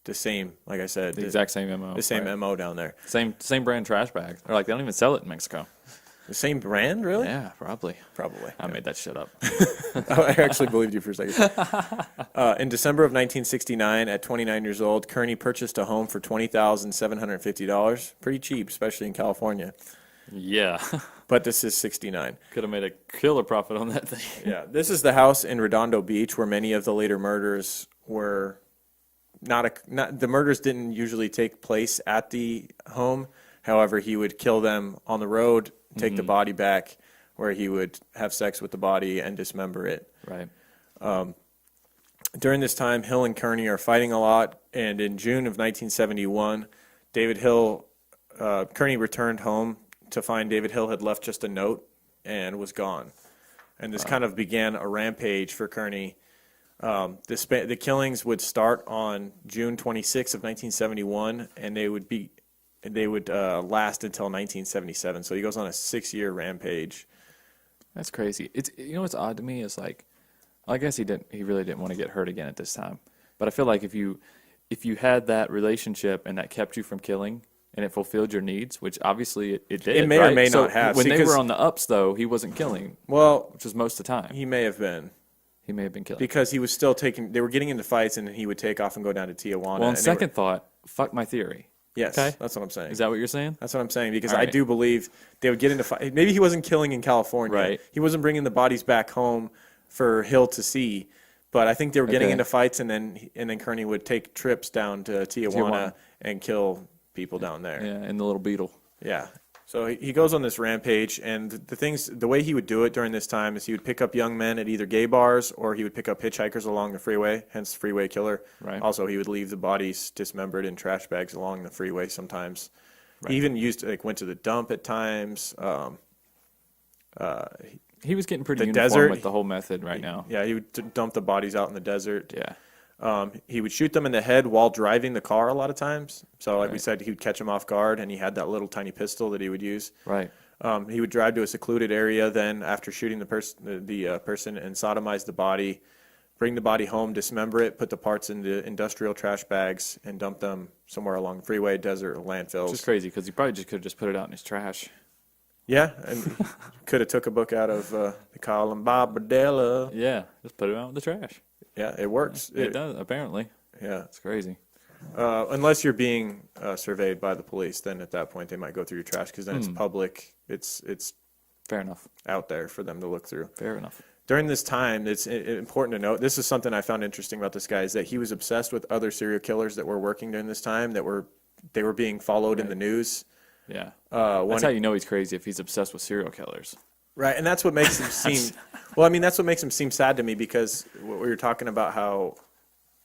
the same, like I said, the exact same MO. The same MO down there. Same brand trash bag. They're like, they don't even sell it in Mexico. The same brand, really? Yeah, probably. I made that shit up. I actually believed you for a second. In December of 1969, at 29 years old, Kearney purchased a home for $20,750. Pretty cheap, especially in California. Yeah. But this is 69. Could have made a killer profit on that thing. Yeah. This is the house in Redondo Beach where many of the later murders were the murders didn't usually take place at the home. However, he would kill them on the road, take the body back, where he would have sex with the body and dismember it. Right. During this time, Hill and Kearney are fighting a lot, and in June of 1971, Kearney returned home to find David Hill had left just a note and was gone. And this kind of began a rampage for Kearney. The killings would start on June 26th of 1971, and they would last until 1977. So he goes on a 6-year rampage. That's crazy. It's what's odd to me is like, I guess he really didn't want to get hurt again at this time. But I feel like if you had that relationship and that kept you from killing and it fulfilled your needs, which obviously it did. It may or may not have. When they were on the ups, though, he wasn't killing. Well, which was most of the time. He may have been. He may have been killing. Because he was still they were getting into fights, and then he would take off and go down to Tijuana. Well, on second thought, fuck my theory. Yes, okay? That's what I'm saying. Is that what you're saying? That's what I'm saying, because I do believe they would get into fights. Maybe he wasn't killing in California. Right. He wasn't bringing the bodies back home for Hill to see. But I think they were getting into fights, and then Kearney would take trips down to Tijuana and kill people down there. Yeah, and the little beetle. Yeah. So he goes on this rampage, and the way he would do it during this time is he would pick up young men at either gay bars or he would pick up hitchhikers along the freeway, hence Freeway Killer. Right. Also, he would leave the bodies dismembered in trash bags along the freeway sometimes. Right. He even went to the dump at times. He was getting pretty uniform with the whole method now. Yeah, he would dump the bodies out in the desert. Yeah. He would shoot them in the head while driving the car a lot of times. So like we said, he would catch them off guard, and he had that little tiny pistol that he would use. Right. He would drive to a secluded area then after shooting the person and sodomize the body, bring the body home, dismember it, put the parts into industrial trash bags, and dump them somewhere along the freeway, desert, or landfills. Which is crazy because he probably could have just put it out in his trash. Yeah, and could have took a book out of the column Barbadella. Yeah, just put it out in the trash. Yeah, it works. It does, apparently. Yeah. It's crazy. Unless you're being surveyed by the police, then at that point they might go through your trash because then it's public. It's fair enough out there for them to look through. Fair enough. During this time, it's important to note, this is something I found interesting about this guy, is that he was obsessed with other serial killers that were working during this time, they were being followed in the news. Yeah. That's how you know he's crazy, if he's obsessed with serial killers. Right, and that's what makes him seem. Well, I mean, that's what makes him seem sad to me, because we were talking about how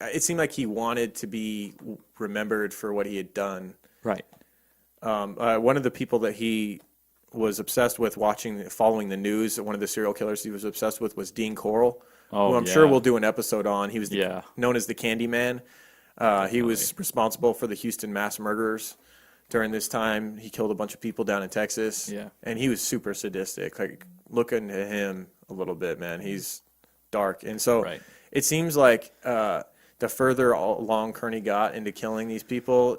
it seemed like he wanted to be remembered for what he had done. Right. One of the people that he was obsessed with following the news, one of the serial killers he was obsessed with was Dean Corll, who I'm sure we'll do an episode on. He was known as the Candyman. He was responsible for the Houston mass murderers. During this time, he killed a bunch of people down in Texas. Yeah. And he was super sadistic. Like, looking at him a little bit, man, he's dark. And so it seems like the further along Kearney got into killing these people,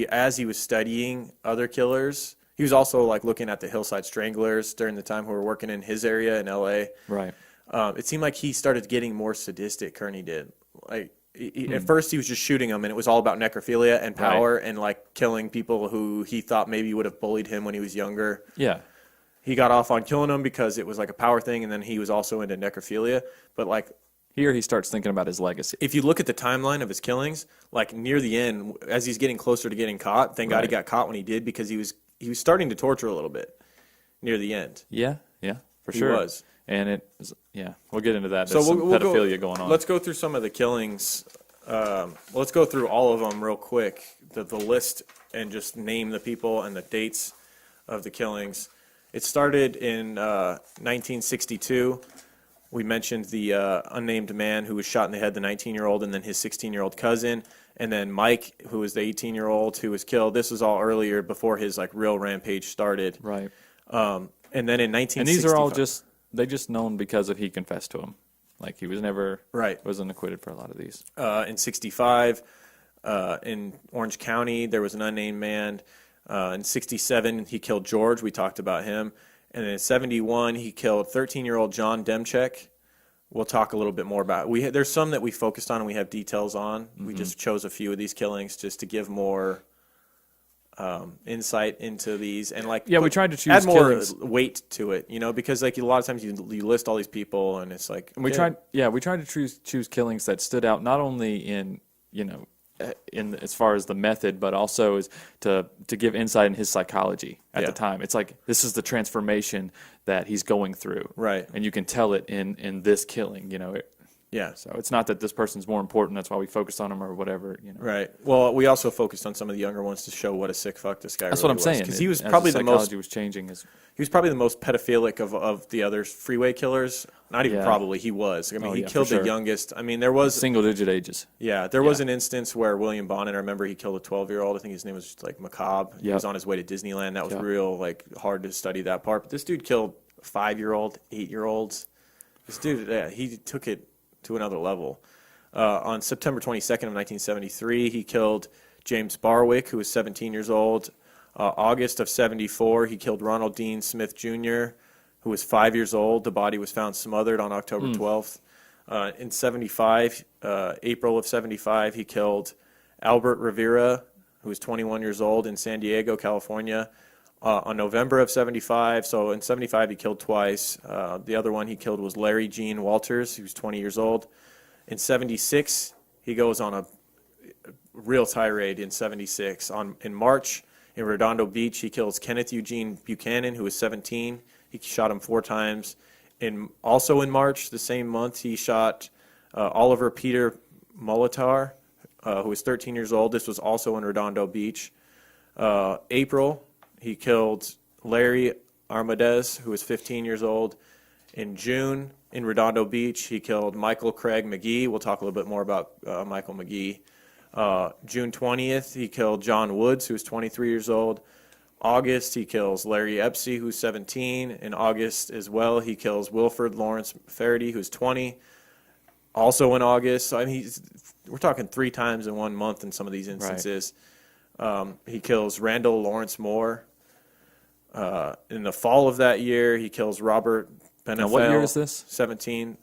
as he was studying other killers, he was also like looking at the Hillside Stranglers during the time who were working in his area in L.A. Right. It seemed like he started getting more sadistic, Kearney did. Like, at first he was just shooting them, and it was all about necrophilia and power and like killing people who he thought maybe would have bullied him when he was younger. Yeah. He got off on killing them because it was like a power thing, and then he was also into necrophilia. But like, here he starts thinking about his legacy. If you look at the timeline of his killings, like near the end, as he's getting closer to getting caught, thank God he got caught when he did, because he was starting to torture a little bit near the end. Yeah, for sure. He was. And we'll get into that. There's some pedophilia going on. Let's go through some of the killings let's go through all of them real quick, the list, and just name the people and the dates of the killings. It started in 1962. We mentioned the unnamed man who was shot in the head, the 19-year-old, and then his 16-year-old cousin, and then Mike, who was the 18-year-old who was killed. This was all earlier, before his real rampage started. Right. And then in 1965, and these are all just known because he confessed to them. Like, he was never wasn't acquitted for a lot of these. In 65, in Orange County, there was an unnamed man. In 67, he killed George. We talked about him. And in 71, he killed 13-year-old John Demchek. We'll talk a little bit more about it. There's some that we focused on and we have details on. Mm-hmm. We just chose a few of these killings just to give more insight into these, and we tried to choose add more killings. Weight to it, because a lot of times you list all these people and it's like, and we tried to choose killings that stood out, not only in as far as the method, but also is to give insight in his psychology at the time. It's like, this is the transformation that he's going through, right? And you can tell it in this killing, Yeah. So it's not that this person's more important. That's why we focused on him or whatever. Right. Well, we also focused on some of the younger ones to show what a sick fuck this guy. That's really what I'm saying. Because he was probably the most. Was changing. He was probably the most pedophilic of the other freeway killers. Not even probably. He was. I mean, he killed the youngest. I mean, there was single-digit ages. Yeah, there was an instance where William Bonin, I remember, he killed a 12-year-old. I think his name was Macabre. He was on his way to Disneyland. That was real hard to study that part. But this dude killed 5-year-old, 8-year-olds. This dude, he took it to another level. On September 22nd of 1973, he killed James Barwick, who was 17 years old. August of 74, he killed Ronald Dean Smith Jr., who was 5 years old. The body was found smothered on October 12th. In 75, April of 75, he killed Albert Rivera, who was 21 years old, in San Diego, California. On November of 75, so in 75 he killed twice. The other one he killed was Larry Gene Walters, who was 20 years old. In 76, he goes on a real tirade in 76. In March, in Redondo Beach, he kills Kenneth Eugene Buchanan, who was 17. He shot him 4 times. Also in March, the same month, he shot Oliver Peter Molitor, who was 13 years old. This was also in Redondo Beach. April, he killed Larry Armadez, who was 15 years old. In June, in Redondo Beach, he killed Michael Craig McGee. We'll talk a little bit more about Michael McGee. June 20th, he killed John Woods, who was 23 years old. August, he kills Larry Epsey, who's 17. In August as well, he kills Wilford Lawrence Faraday, who's 20. Also in August, so I mean, we're talking 3 times in 1 month in some of these instances. Right. He kills Randall Lawrence Moore. In the fall of that year, he kills Robert Benefel. Now, what year is this? 17.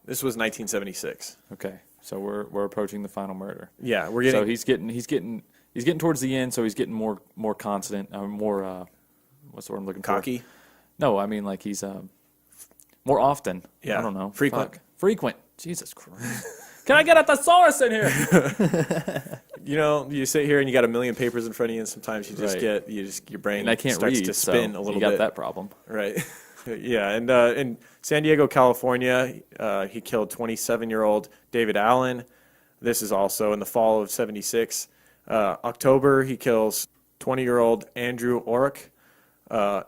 This was 1976. Okay, so we're approaching the final murder. Yeah, we're getting. So he's getting towards the end. So he's getting more constant, more what's the word I'm looking for? Cocky. No, I mean, like, he's more often. Yeah, I don't know. Frequent. Frequent. Jesus Christ. Can I get a thesaurus in here? You sit here and you got a million papers in front of you, and sometimes you just your brain starts to spin a little bit. You got that problem, right? Yeah, and in San Diego, California, he killed 27-year-old David Allen. This is also in the fall of '76. October, he kills 20-year-old Andrew Orrick.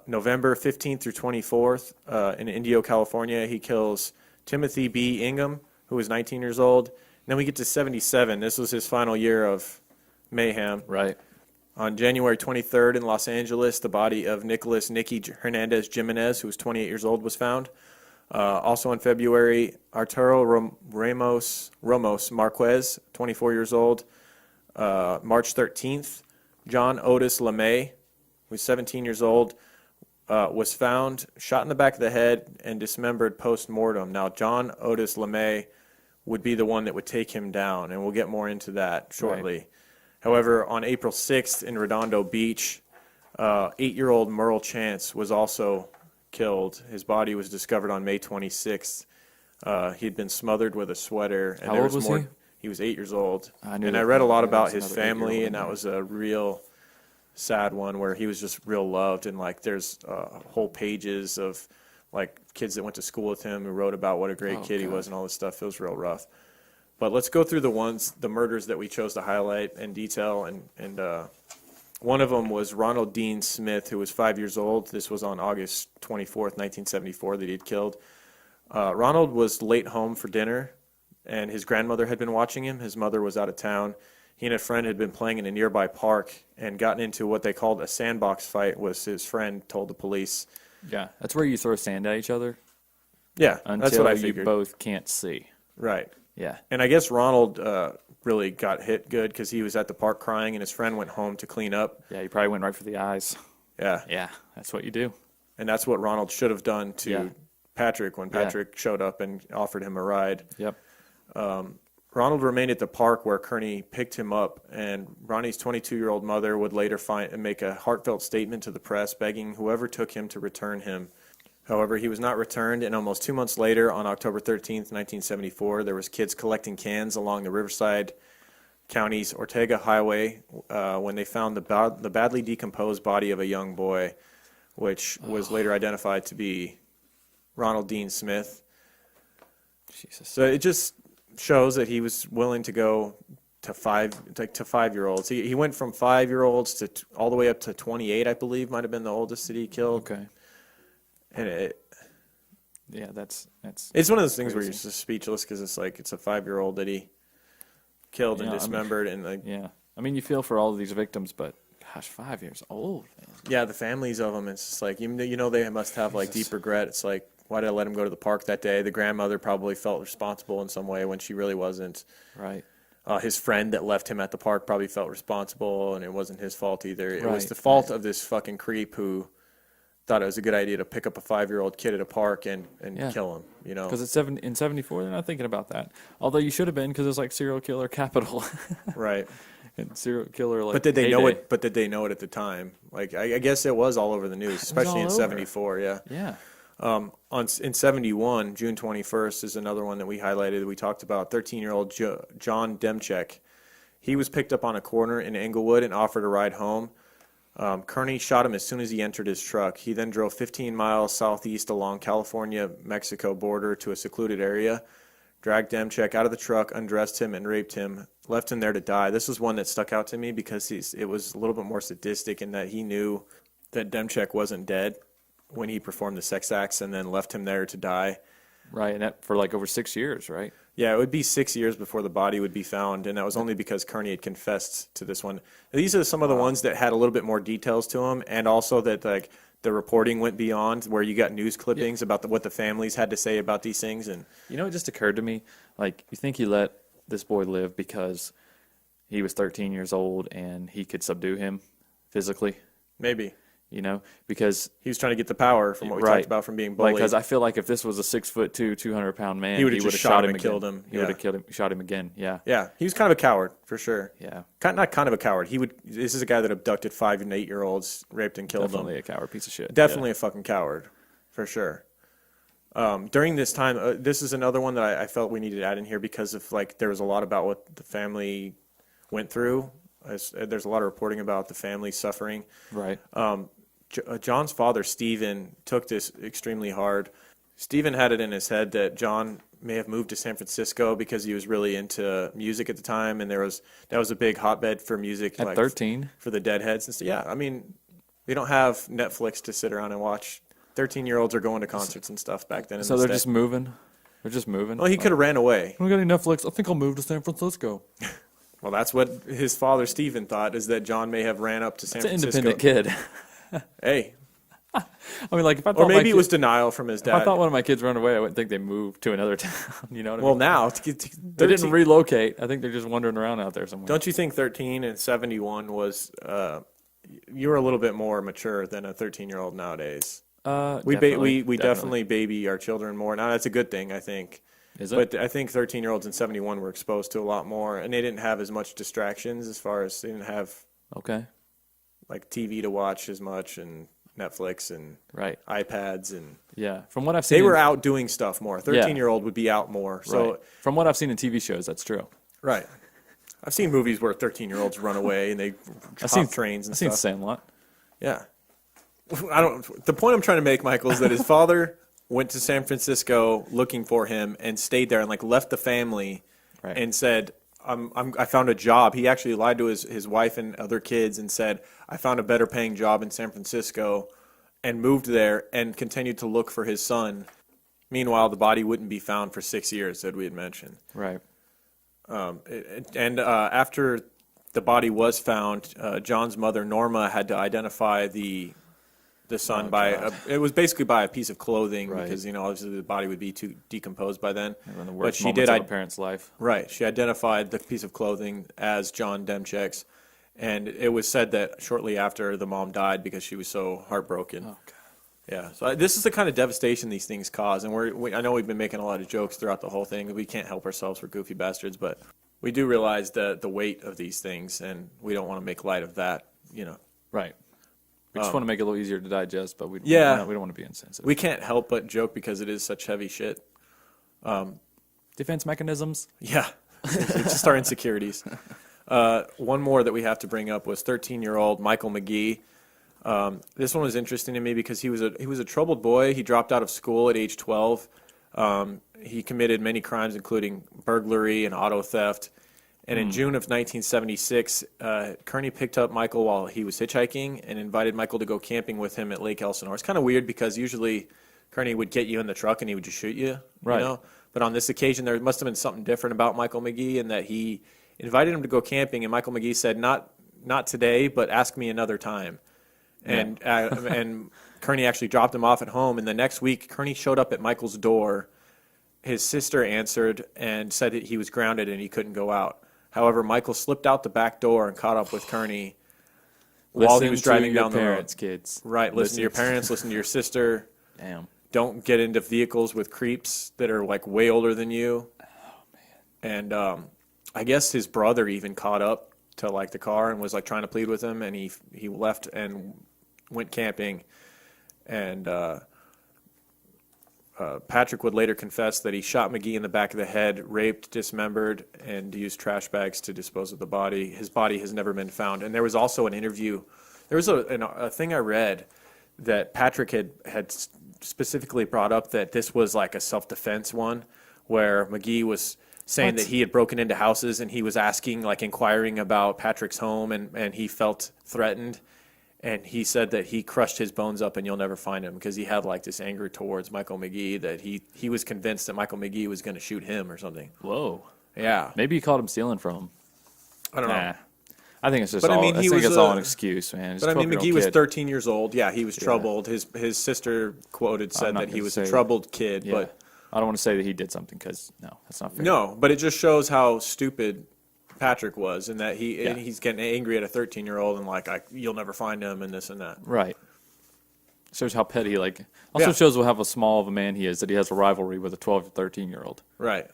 November 15th through 24th, in Indio, California, he kills Timothy B. Ingham, who was 19 years old. And then we get to 77. This was his final year of mayhem. Right. On January 23rd in Los Angeles, the body of Nicholas Nicky Hernandez Jimenez, who was 28 years old, was found. Also in February, Arturo Ramos Marquez, 24 years old. March 13th, John Otis LeMay, who was 17 years old, was found shot in the back of the head and dismembered post-mortem. Now, John Otis LeMay would be the one that would take him down, and we'll get more into that shortly. Right. However, on April 6th in Redondo Beach, 8-year-old Merle Chance was also killed. His body was discovered on May 26th. He'd been smothered with a sweater. And How old was he? He was 8 years old. I read a lot about his family, and that was a real sad one where he was just real loved. And there's whole pages of kids that went to school with him who wrote about what a great kid he was and all this stuff. It was real rough. But let's go through the murders that we chose to highlight in detail. And one of them was Ronald Dean Smith, who was 5 years old. This was on August 24th, 1974, that he'd killed. Ronald was late home for dinner, and his grandmother had been watching him. His mother was out of town. He and a friend had been playing in a nearby park and gotten into what they called a sandbox fight, was his friend told the police. Yeah, that's where you throw sand at each other. Yeah, that's what I until you figured. both can't see. Right. Yeah. And I guess Ronald really got hit good because he was at the park crying, and his friend went home to clean up. Yeah, you probably went right for the eyes. Yeah. Yeah, that's what you do. And that's what Ronald should have done to Yeah. Patrick when Patrick showed up and offered him a ride. Yep. Ronald remained at the park where Kearney picked him up, and Ronnie's 22-year-old mother would later make a heartfelt statement to the press begging whoever took him to return him. However, he was not returned, and almost 2 months later, on October 13th, 1974, there was kids collecting cans along the Riverside County's Ortega Highway when they found the badly decomposed body of a young boy, which was later identified to be Ronald Dean Smith. Jesus. So it just shows that he was willing to go to 5-year-olds. He went from 5-year-olds to all the way up to 28, I believe, might have been the oldest that he killed. Okay. And Yeah, that's it's one of those things where crazy. you're just speechless because it's like it's a 5-year-old that he killed and Yeah, I mean- dismembered, and like yeah. I mean, you feel for all of these victims, but gosh, 5 years old, man. yeah, the families of them. It's just like you know they must have like deep regret. It's like, why did I let him go to the park that day? The grandmother probably felt responsible in some way when she really wasn't. Right. His friend that left him at the park probably felt responsible, and it wasn't his fault either. It was Right, the fault of this fucking creep who thought it was a good idea to pick up a 5-year-old kid at a park and Yeah. kill him. You know, Because it's in 74, they're not thinking about that. Although you should have been, because it's like serial killer capital. right? And serial killer, like, But did they know heyday. it? But did they know it at the time? Like, I guess it was all over the news, especially in all over. '74. Yeah. Yeah. In '71, June 21st is another one that we highlighted. We talked about 13-year-old John Demchek. He was picked up on a corner in Englewood and offered a ride home. Kearney shot him as soon as he entered his truck. He then drove 15 miles southeast along California-Mexico border to a secluded area, dragged Demchek out of the truck, undressed him, and raped him, left him there to die. This was one that stuck out to me because it was a little bit more sadistic in that he knew that Demchek wasn't dead when he performed the sex acts and then left him there to die. Right, and that for like over 6 years, right? Yeah, it would be 6 years before the body would be found, and that was only because Kearney had confessed to this one. These are some of the ones that had a little bit more details to them, and also that like the reporting went beyond where you got news clippings about what the families had to say about these things. And You know, it just occurred to me, like, you think he let this boy live because he was 13 years old and he could subdue him physically, maybe you know, because he was trying to get the power from what we Right. talked about from being bullied. because I feel like if this was a 6'2", 200-pound man, He would've just would've shot him him and killed again. him. He Yeah. would have killed him, shot him again. Yeah, Yeah, he was kind of a coward for sure. yeah, Not kind of a coward. This is a guy that abducted 5 and 8-year-olds, raped and killed definitely them. a coward piece of shit. Definitely a fucking coward, for sure. During this time, this is another one that I felt we needed to add in here because of like there was a lot about what the family went through. There's a lot of reporting about the family suffering. Yeah. Right. John's father, Stephen, took this extremely hard. Stephen had it in his head that John may have moved to San Francisco because he was really into music at the time, and that was a big hotbed for music. At 13? For the Deadheads and stuff. Yeah, I mean, we don't have Netflix to sit around and watch. 13-year-olds are going to concerts and stuff back then. So they're just moving. They're just moving. Well, he could have ran away. We got any Netflix? I think I'll move to San Francisco. Well, that's what his father, Stephen, thought, is that John may have ran up to San It's an Francisco. independent kid. Hey. I mean, like if I thought Or maybe my it was denial from his if dad. I thought one of my kids ran away, I wouldn't think they moved to another town. You know what I Well, mean? now, They didn't relocate. I think they're just wandering around out there somewhere. Don't you think 13 and 71 was, you were a little bit more mature than a 13-year-old nowadays? We definitely baby our children more. Now, that's a good thing, I think. Is it? But I think 13-year-olds in 71 were exposed to a lot more, and they didn't have as much distractions as far as they didn't have Okay. like TV to watch as much and Netflix and Right. iPads, and Yeah. From what I've seen, they were out doing stuff more. 13-year-old would be out more. So Right. From what I've seen in TV shows, that's true. right. I've seen movies where 13-year-olds run away and they hop trains and I've seen stuff. Sandlot. Yeah. The point I'm trying to make, Michael, is that his father went to San Francisco looking for him and stayed there and like left the family and said, I found a job. He actually lied to his wife and other kids and said, I found a better paying job in San Francisco, and moved there and continued to look for his son. Meanwhile, the body wouldn't be found for 6 years, as we had mentioned. Right. After the body was found, John's mother, Norma, had to identify the son it was basically by a piece of clothing, because, obviously the body would be too decomposed by then. The worst moments of a parent's life. Right. She identified the piece of clothing as John Demchek's, and it was said that shortly after the mom died because she was so heartbroken. Oh, God. Yeah. So this is the kind of devastation these things cause, and I know we've been making a lot of jokes throughout the whole thing. We can't help ourselves, we're goofy bastards, but we do realize the weight of these things, and we don't want to make light of that, Right. We just want to make it a little easier to digest, but we don't want to be insensitive. We can't help but joke because it is such heavy shit. Defense mechanisms? Yeah. It's just our insecurities. One more that we have to bring up was 13-year-old Michael McGee. This one was interesting to me because he was a troubled boy. He dropped out of school at age 12. He committed many crimes, including burglary and auto theft. And in June of 1976, Kearney picked up Michael while he was hitchhiking and invited Michael to go camping with him at Lake Elsinore. It's kind of weird because usually Kearney would get you in the truck and he would just shoot you, right. But on this occasion, there must have been something different about Michael McGee in that he invited him to go camping, and Michael McGee said, not today, but ask me another time. And and Kearney actually dropped him off at home, and the next week, Kearney showed up at Michael's door. His sister answered and said that he was grounded and he couldn't go out. Roughover, Michael slipped out the back door and caught up with Kearney while he was driving down the road. Kids. Right, listen to your parents, listen to your sister. Damn. Don't get into vehicles with creeps that are like way older than you. Oh, man. And I guess his brother even caught up to like the car and was like trying to plead with him, and he left and went camping. And Patrick would later confess that he shot McGee in the back of the head, raped, dismembered, and used trash bags to dispose of the body. His body has never been found. And there was also an interview. There was a thing I read that Patrick had specifically brought up that this was like a self-defense one, where McGee was saying that he had broken into houses and he was inquiring about Patrick's home, and he felt threatened. And he said that he crushed his bones up and you'll never find him because he had like this anger towards Michael McGee that he was convinced that Michael McGee was going to shoot him or something. Whoa. Yeah. Maybe he caught him stealing from him. I don't know. I think it's just all an excuse, man. But I mean, McGee was 13 years old. Yeah, he was troubled. His sister said that he was a troubled kid. Yeah. But I don't want to say that he did something because, no, that's not fair. No, but it just shows how stupid Patrick was, and that he's getting angry at a 13-year-old and you'll never find him and this and that. Right. Shows how petty. Shows how small of a man he is, that he has a rivalry with a 12 to 13-year-old. Right.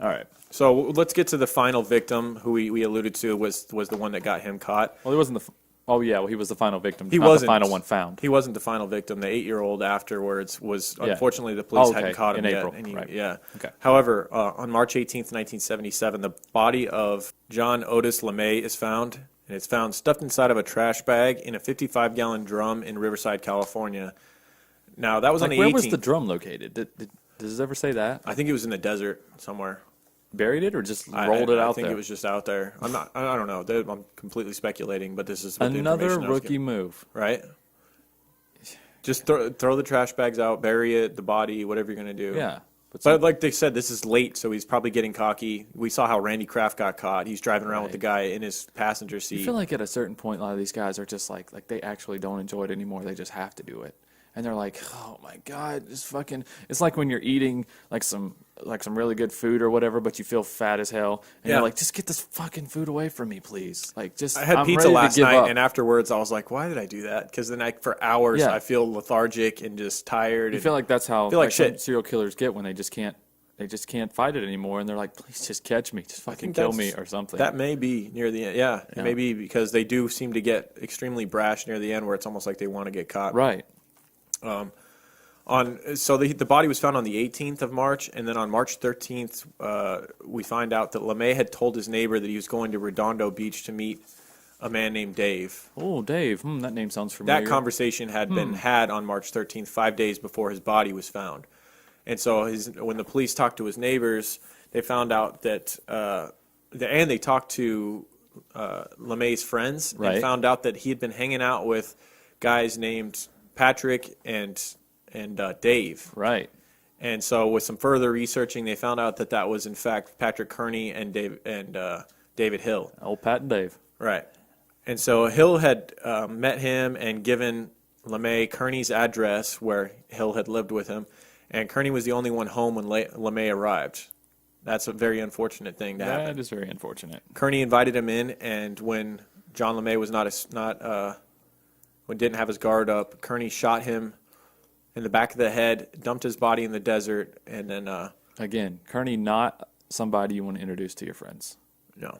All right. So let's get to the final victim, who we alluded to was the one that got him caught. Well, he wasn't he was the final victim. He wasn't the final one found. He wasn't the final victim. The 8-year-old afterwards was, unfortunately, the police hadn't caught him April. yet. Right. Yeah. Okay. However, on March 18th, 1977, the body of John Otis LeMay is found, and it's found stuffed inside of a trash bag in a 55-gallon drum in Riverside, California. Now, that was on the 18th. Where was the drum located? Does it ever say that? I think it was in the desert somewhere. Buried it or just rolled it out there? I think it was just out there. I don't know. I'm completely speculating, but this is what another rookie move, right? Just throw the trash bags out, bury it, the body, whatever you're gonna do. Yeah, but like they said, this is late, so he's probably getting cocky. We saw how Randy Kraft got caught. He's driving around with the guy in his passenger seat. I feel like at a certain point, a lot of these guys are just like they actually don't enjoy it anymore. They just have to do it. And they're like, oh my God, just fucking. It's like when you're eating some really good food or whatever, but you feel fat as hell, and you're like, just get this fucking food away from me, please. I had pizza last night, and afterwards I was like, why did I do that? Because then for hours I feel lethargic and just tired. You feel like that's how shit. Serial killers get when they just can't fight it anymore, and they're like, please just catch me, just fucking kill me or something. That may be near the end. Yeah, it may be because they do seem to get extremely brash near the end, where it's almost like they want to get caught. Right. The body was found on the 18th of March, and then on March 13th, we find out that LeMay had told his neighbor that he was going to Redondo Beach to meet a man named Dave. Oh, Dave. That name sounds familiar. That conversation had been had on March 13th, 5 days before his body was found. And so when the police talked to his neighbors, they found out that, and they talked to LeMay's friends, and found out that he had been hanging out with guys named Patrick and Dave. Right. And so with some further researching, they found out that was in fact Patrick Kearney and David Hill. Old Pat and Dave. Right. And so Hill had met him and given LeMay Kearney's address where Hill had lived with him, and Kearney was the only one home when LeMay arrived. That's a very unfortunate thing to happen. That is very unfortunate. Kearney invited him in, and when John LeMay was didn't have his guard up, Kearney shot him in the back of the head, dumped his body in the desert, and then again, Kearney not somebody you want to introduce to your friends. No.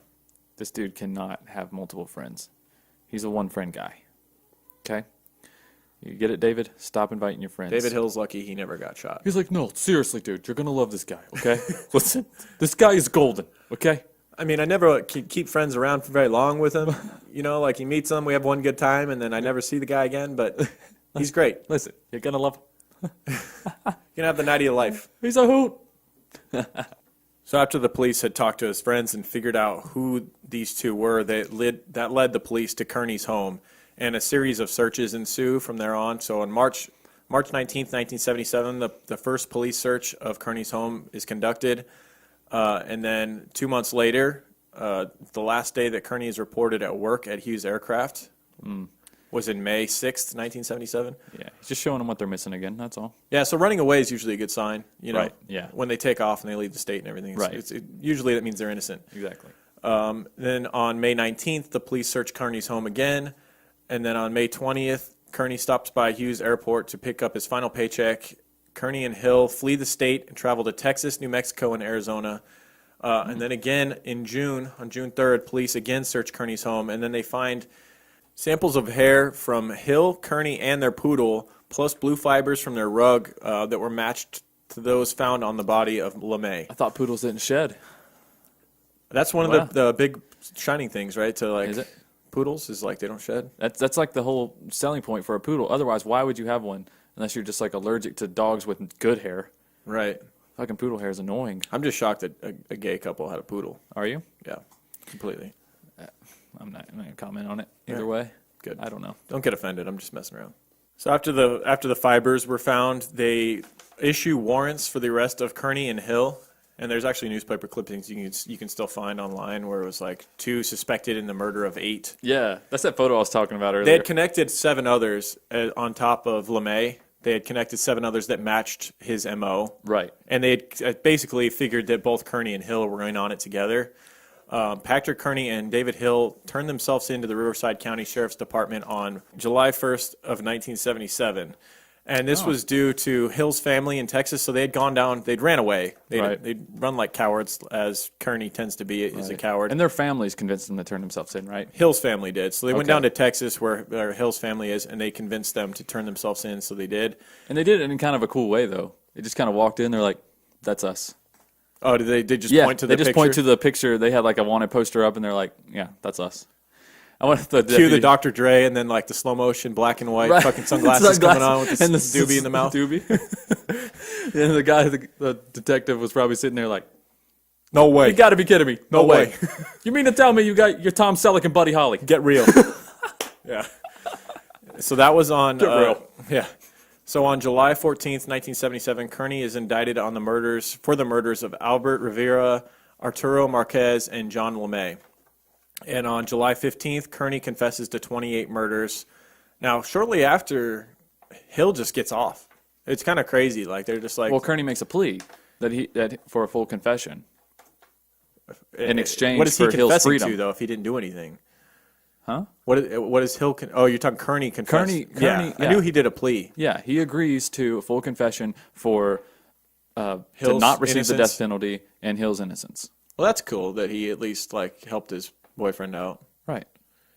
This dude cannot have multiple friends. He's a one-friend guy. Okay? You get it, David? Stop inviting your friends. David Hill's lucky he never got shot. He's like, no, seriously, dude, you're going to love this guy, okay? Listen, this guy is golden, okay? I mean, I never keep friends around for very long with him. You know, like he meets them, we have one good time, and then I never see the guy again, but he's great. Listen, you're going to love him. You're going to have the night of your life. He's a hoot. So after the police had talked to his friends and figured out who these two were, that led the police to Kearney's home, and a series of searches ensue from there on. So on March 19th, 1977, the first police search of Kearney's home is conducted, and then 2 months later, the last day that Kearney is reported at work at Hughes Aircraft was in May 6th, 1977. Yeah, he's just showing them what they're missing again, that's all. Yeah, so running away is usually a good sign, you know. Right, yeah. When they take off and they leave the state and everything. Usually that means they're innocent. Exactly. Then on May 19th, the police search Kearney's home again. And then on May 20th, Kearney stops by Hughes Airport to pick up his final paycheck. Kearney and Hill flee the state and travel to Texas, New Mexico, and Arizona. And then again in June, on June 3rd, police again search Kearney's home. And then they find samples of hair from Hill, Kearney, and their poodle, plus blue fibers from their rug that were matched to those found on the body of LeMay. I thought poodles didn't shed. That's one of the big shining things, right? To like, is it? Poodles is like they don't shed. That's like the whole selling point for a poodle. Otherwise, why would you have one unless you're just like allergic to dogs with good hair? Right. Fucking poodle hair is annoying. I'm just shocked that a gay couple had a poodle. Are you? Yeah, completely. I'm not going to comment on it either way. Good. I don't know. Don't get offended. I'm just messing around. So after the fibers were found, they issue warrants for the arrest of Kearney and Hill. And there's actually newspaper clippings you can still find online where it was like 2 suspected in the murder of 8. Yeah, that's that photo I was talking about earlier. They had connected 7 others on top of LeMay. They had connected 7 others that matched his MO. Right. And they had basically figured that both Kearney and Hill were in on it together. Patrick Kearney and David Hill turned themselves into the Riverside County Sheriff's Department on July 1st of 1977. And this was due to Hill's family in Texas, so they had gone down, they'd ran away. They'd run like cowards, as Kearney tends to be, is a coward. And their families convinced them to turn themselves in, right? Hill's family did. So they went down to Texas where Hill's family is, and they convinced them to turn themselves in, so they did. And they did it in kind of a cool way, though. They just kind of walked in, they're like, that's us. Oh, did they just point to the picture? Yeah, they just point to the picture. They had like a wanted poster up, and they're like, yeah, that's us. I want Cue the Dr. Dre and then like the slow motion black and white fucking sunglasses coming on with the doobie in the mouth. Doobie. And the guy, the detective, was probably sitting there like, "No way! You got to be kidding me! No way! You mean to tell me you got your Tom Selleck and Buddy Holly? Get real!" Yeah. So that was on. Get real. Yeah. So on July 14th, 1977, Kearney is indicted on the murders of Albert Rivera, Arturo Marquez, and John LeMay. And on July 15th, Kearney confesses to 28 murders. Now, shortly after, Hill just gets off. It's kind of crazy. Like they're just like, well, Kearney makes a plea that for a full confession in exchange what is he for Hill's confessing freedom. to though? If he didn't do anything, huh? What is Hill? Oh, you're talking Kearney confess. Kearney, yeah. I knew he did a plea. Yeah, he agrees to a full confession for to Hill's not receive the innocence. death penalty and Hill's innocence. Well, that's cool that he at least like helped his boyfriend out. Right.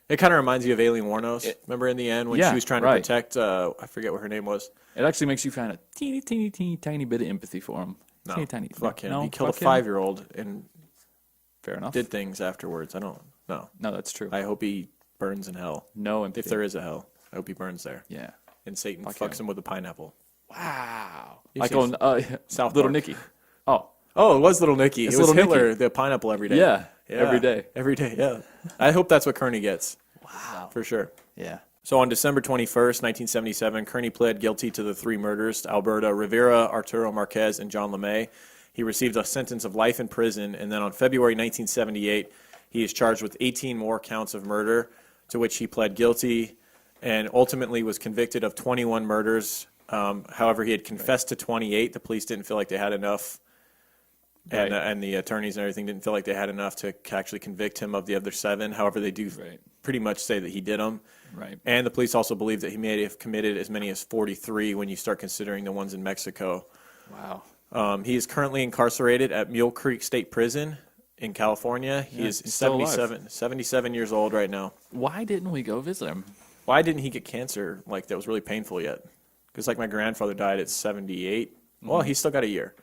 It kind of reminds you of Aileen Wuornos. Remember in the end when she was trying to protect, I forget what her name was. It actually makes you find a teeny tiny bit of empathy for him. No, tiny. Fuck him. No, he killed a fuck him. 5-year-old and Fair enough. did things afterwards. I don't know. No, that's true. I hope he burns in hell. No empathy. If there is a hell, I hope he burns there. Yeah. And Satan Fuck fucks him. him with a pineapple. Wow. You've Like seen on South Little Park. Nicky. Oh. Oh, it was Little Nicky. It's It was Little Hitler, Nicky. the pineapple every day. Yeah. Every day. Every day, yeah. I hope that's what Kearney gets. Wow. For sure. Yeah. So on December 21st, 1977, Kearney pled guilty to the 3 murders, Alberto Rivera, Arturo Marquez, and John LeMay. He received a sentence of life in prison, and then on February 1978, he is charged with 18 more counts of murder, to which he pled guilty, and ultimately was convicted of 21 murders. However, he had confessed to 28. The police didn't feel like they had enough, and the attorneys and everything didn't feel like they had enough to actually convict him of the other 7. However, they do pretty much say that he did them. Right. And the police also believe that he may have committed as many as 43 when you start considering the ones in Mexico. Wow. He is currently incarcerated at Mule Creek State Prison in California. He is he's still alive. 77 years old right now. Why didn't we go visit him? Why didn't he get cancer like that was really painful yet? Because like my grandfather died at 78. Well, he's still got a year.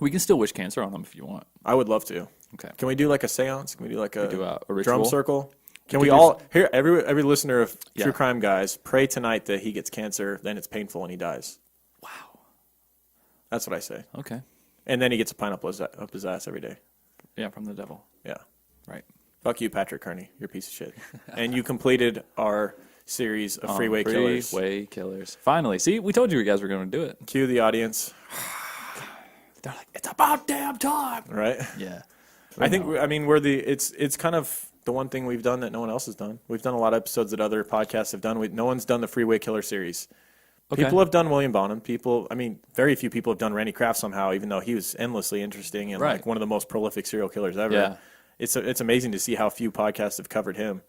We can still wish cancer on him if you want. I would love to. Okay. Can we do like a seance? Can we do like a ritual? drum circle? Can We we do all here? Every listener of Yeah. True Crime Guys, pray tonight that he gets cancer. Then it's painful and he dies. Wow. That's what I say. Okay. And then he gets a pineapple up his ass every day. Yeah, from the devil. Yeah. Right. Fuck you, Patrick Kearney. You're a piece of shit. And you completed our series of Freeway Killers. Freeway Killers. Finally. See, we told you guys were going to do it. Cue the audience, They're like, it's about damn time. right? Yeah. I think we're the it's kind of the one thing we've done that no one else has done. We've done a lot of episodes that other podcasts have done. No one's done the Freeway Killer series. Okay. People have done William Bonin. Very few people have done Randy Kraft somehow, even though he was endlessly interesting and Right. like one of the most prolific serial killers ever. Yeah. It's amazing to see how few podcasts have covered him.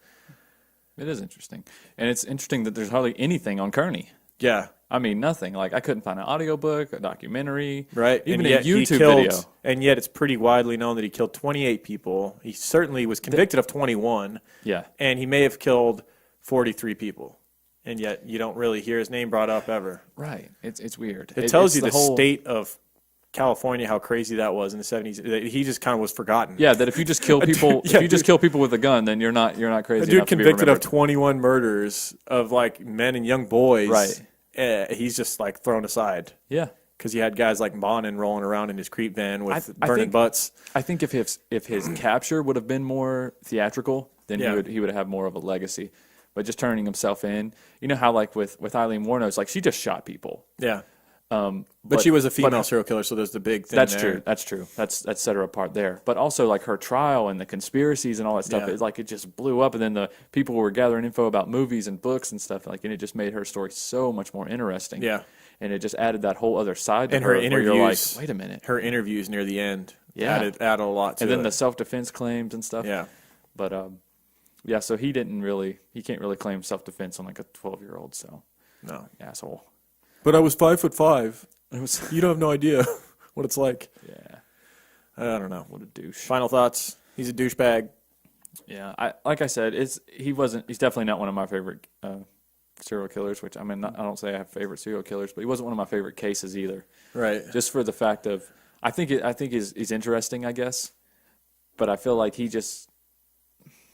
It is interesting. And it's interesting that there's hardly anything on Kearney. Yeah. I mean, nothing. Like, I couldn't find an audiobook, a documentary, Right. even And a yet he YouTube killed- video. And yet it's pretty widely known that he killed 28 people. He certainly was convicted of 21. Yeah. And he may have killed 43 people. And yet you don't really hear his name brought up ever. Right. It's weird. It tells you the whole state of California, how crazy that was in the 70s. He just kind of was forgotten. Yeah, that if you just kill people, Yeah, if you just kill people with a gun, then you're not crazy. A dude enough to be convicted of remembered. 21 murders of like men and young boys. Right. He's just like thrown aside. Yeah. Because you had guys like Bonin rolling around in his creep van with I burning think- butts. I think if his capture would have been more theatrical, then Yeah. he would have more of a legacy. But just turning himself in, you know how like with Eileen Wuornos, like she just shot people. Yeah. But But she was a female serial killer, so there's the big thing That's there. true. That's true. That's set her apart there. But also like her trial and the conspiracies and all that stuff. Yeah. It just blew up, and then the people were gathering info about movies and books and stuff. Like, and it just made her story so much more interesting. Yeah. And it just added that whole other side to And her. her where you're interviews. like, wait a minute. Her interviews near the end Yeah. added a lot to And then it. the self-defense claims and stuff. Yeah. But yeah. So he can't really claim self-defense on like a 12-year-old. So No. asshole. But I was 5'5". It was You don't have no idea what it's like. yeah. I don't know. What a douche. Final thoughts. He's a douchebag. Yeah, like I said, he's definitely not one of my favorite serial killers. Which I mean, I don't say I have favorite serial killers, but he wasn't one of my favorite cases either. Right. Just for the fact of, I think he's interesting, I guess, but I feel like he just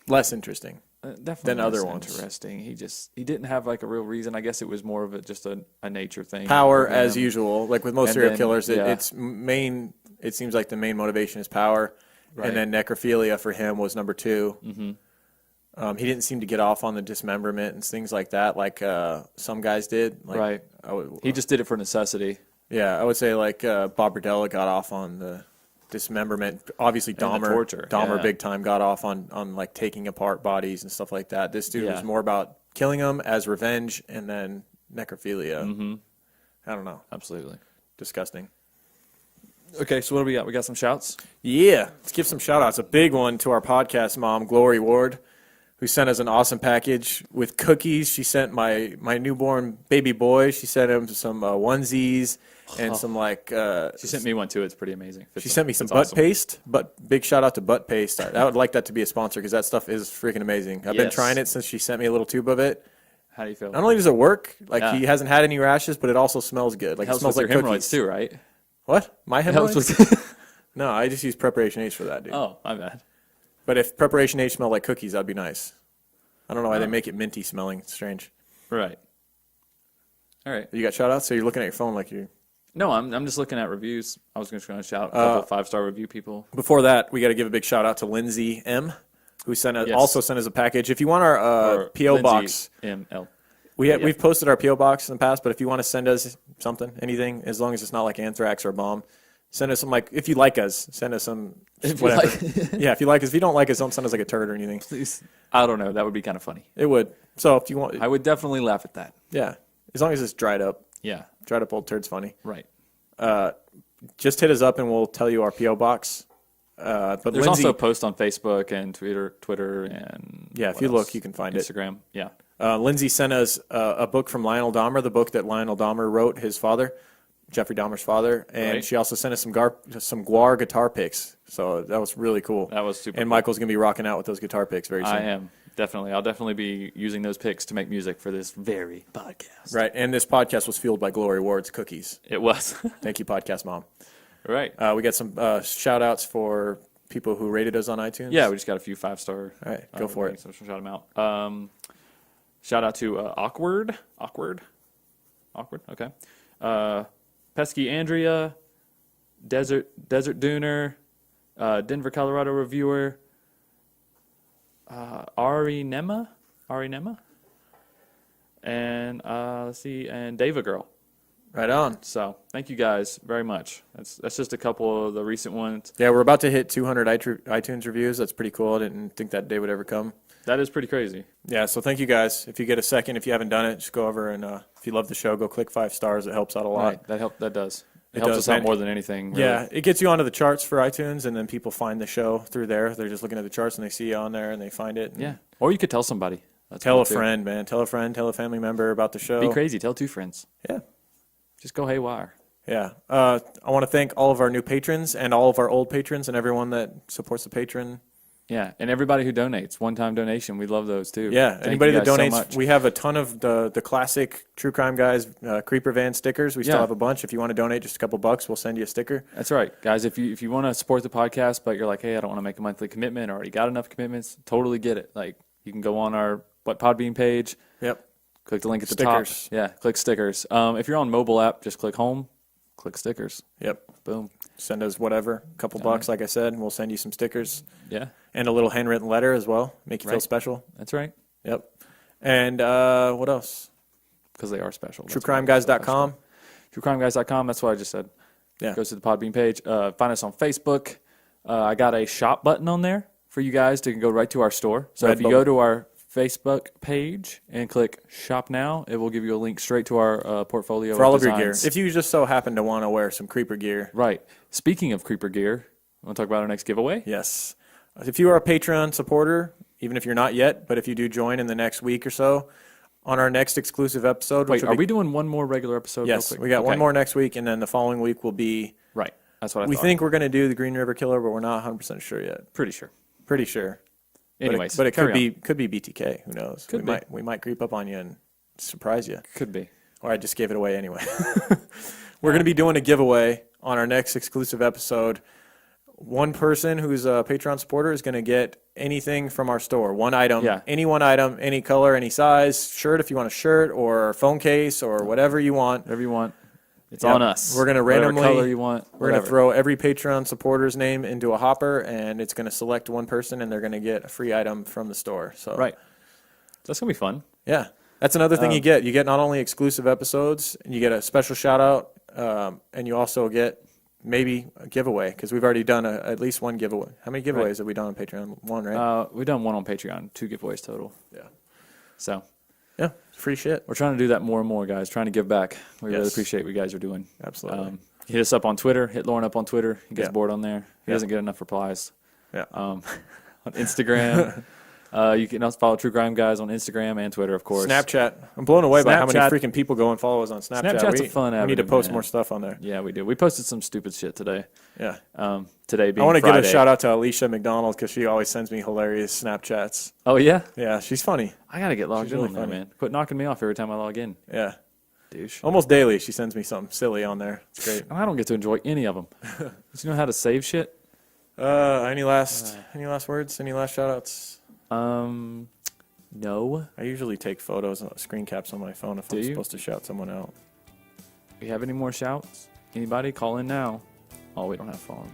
Less interesting. definitely Than other less ones. interesting. He didn't have like a real reason. I guess it was more of just a nature thing. Power, for as him. usual. Like with most And serial then, killers, yeah. it seems like the main motivation is power. Right. And then necrophilia for him was number 2. Mm-hmm. He didn't seem to get off on the dismemberment and things like that, like some guys did. Like, Right. He just did it for necessity. Yeah, I would say like Bob Berdella got off on the dismemberment. Obviously, And the Dahmer, torture, Dahmer yeah. big time got off on like taking apart bodies and stuff like that. This dude Yeah. was more about killing them as revenge and then necrophilia. Mm-hmm. I don't know. Absolutely. Disgusting. Okay, so what do we got? We got some shouts. Yeah, let's give some shout outs. A big one to our podcast mom, Glory Ward, who sent us an awesome package with cookies. She sent my newborn baby boy, she sent him some onesies and some like... She sent me one too. It's pretty amazing. She sent me some It's butt awesome. paste. Big shout out to Butt Paste. I would like that to be a sponsor because that stuff is freaking amazing. I've been Yes. trying it since she sent me a little tube of it. How do you feel? Not only does it work, like Yeah. he hasn't had any rashes, but it also smells good. Like It helps it smells with like your cookies hemorrhoids too, right? What? My It helps hemorrhoids? with. No, I just use Preparation H for that, dude. Oh, my bad. But if Preparation H smelled like cookies, that'd be nice. I don't know why they make it minty smelling. It's strange. Right. All right. You got shout outs? So you're looking at your phone like you. No, I'm just looking at reviews. I was just going to shout out a couple 5-star review people. Before that, we got to give a big shout out to Lindsay M, who also sent us a package. If you want our PO box, ML. We've posted our PO box in the past, but if you want to send us something, anything, as long as it's not like anthrax or a bomb, send us some if you like us, send us some whatever. Yeah, if you like us. If you don't like us, don't send us like a turd or anything. Please. I don't know. That would be kind of funny. It would. So if you want, I would definitely laugh at that. Yeah, as long as it's dried up. Yeah. Dried up old turd's funny. Right. Just hit us up and we'll tell you our PO box. But there's also posts on Facebook and Twitter, and if you look, you can find Instagram. Yeah. Lindsay sent us a book from Lionel Dahmer, the book that Lionel Dahmer wrote, his father, Jeffrey Dahmer's father, and she also sent us some Guar guitar picks. So that was really cool. That was super. And cool. Michael's gonna be rocking out with those guitar picks very soon. I am definitely. I'll definitely be using those picks to make music for this very podcast. Right, and this podcast was fueled by Glory Ward's cookies. It was. Thank you, podcast mom. Right. We got some shout outs for people who rated us on iTunes. Yeah, we just got a few 5-star. All right, go for it. So shout them out. Shout out to Awkward. Okay. Pesky Andrea, Desert Dooner, Denver, Colorado reviewer, Ari Nema, and let's see, and Dava Girl. Right on. So thank you guys very much. That's just a couple of the recent ones. Yeah, we're about to hit 200 iTunes reviews. That's pretty cool. I didn't think that day would ever come. That is pretty crazy. Yeah, so thank you guys. If you get a second, if you haven't done it, just go over and if you love the show, go click 5 stars. It helps out a lot. Right. That does. It helps us out more than anything. Really. Yeah, it gets you onto the charts for iTunes, and then people find the show through there. They're just looking at the charts, and they see you on there, and they find it. Yeah. Or you could tell somebody. Tell a friend, man. Tell a friend. Tell a family member about the show. Be crazy. Tell 2 friends. Yeah. Just go haywire. Yeah. I want to thank all of our new patrons and all of our old patrons and everyone that supports the patron. Yeah, and everybody who donates, one-time donation, we love those too. Yeah, Thank anybody you that guys donates, so much. we have a ton of the classic True Crime Guys Creeper Van stickers. We still have a bunch. If you want to donate just a couple bucks, we'll send you a sticker. That's right, guys. If you want to support the podcast, but you're like, hey, I don't want to make a monthly commitment, or already got enough commitments, totally get it. Like, you can go on our Podbean page. Yep. Click the link at the Stickers. top. Yeah, click stickers. If you're on mobile app, just click home, click stickers. Yep. Boom. Send us whatever, a couple bucks, like I said, and we'll send you some stickers. Yeah. And a little handwritten letter as well. Make you feel special. That's right. Yep. And what else? Because they are special. TrueCrimeGuys.com. TrueCrimeGuys.com. That's what I just said. Yeah. Goes to the Podbean page. Find us on Facebook. I got a shop button on there for you guys to go right to our store. So if you go to our Facebook page and click Shop Now, it will give you a link straight to our portfolio for all of designs. your gear. If you just so happen to want to wear some Creeper gear. Right. Speaking of Creeper gear, want to talk about our next giveaway? Yes. If you are a Patreon supporter, even if you're not yet, but if you do join in the next week or so, on our next exclusive episode. Wait, are we doing one more regular episode? Yes, real quick? we got one more next week, and then the following week will be. Right. That's what I thought. We think we're going to do the Green River Killer, but we're not 100% sure yet. Pretty sure. Pretty sure. Anyways, but it could be BTK. Who knows? Could be. We might creep up on you and surprise you. Could be. Or I just gave it away anyway. We're going to be doing a giveaway on our next exclusive episode. One person who's a Patreon supporter is going to get anything from our store. One item. Yeah. Any one item, any color, any size. Shirt if you want a shirt, or phone case, or whatever you want. Whatever you want. It's on us. We're going to randomly. Whatever color you want. We're going to throw every Patreon supporter's name into a hopper, and it's going to select one person, and they're going to get a free item from the store. So right. That's going to be fun. Yeah. That's another thing you get. You get not only exclusive episodes, and you get a special shout out, and you also get maybe a giveaway, because we've already done at least one giveaway. How many giveaways have we done on Patreon? One, right? We've done one on Patreon. 2 giveaways total. Yeah. So. Yeah, free shit. We're trying to do that more and more, guys. Trying to give back. We really appreciate what you guys are doing. Absolutely. Hit us up on Twitter. Hit Lauren up on Twitter. He gets bored on there. He Yeah. doesn't get enough replies. Yeah. On Instagram. You can also follow True Crime Guys on Instagram and Twitter, of course. Snapchat. I'm blown away by how many Snapchat. freaking people go and follow us on Snapchat. Snapchat's a fun We need to avenue, post man. more stuff on there. Yeah, we do. We posted some stupid shit today. Yeah. Today being I want to give Friday. a shout out to Alicia McDonald, because she always sends me hilarious Snapchats. Oh, yeah? Yeah, she's funny. I got to get logged She's in really on there, funny. man. Quit knocking me off every time I log in. Yeah. Douche. Almost daily, she sends me something silly on there. It's great. I don't get to enjoy any of them. Do you know how to save shit? Any last words? Any last shout outs? No. I usually take photos and screen caps on my phone if I'm supposed to shout someone out. Do you have any more shouts? Anybody? Call in now. Oh, we don't have phones.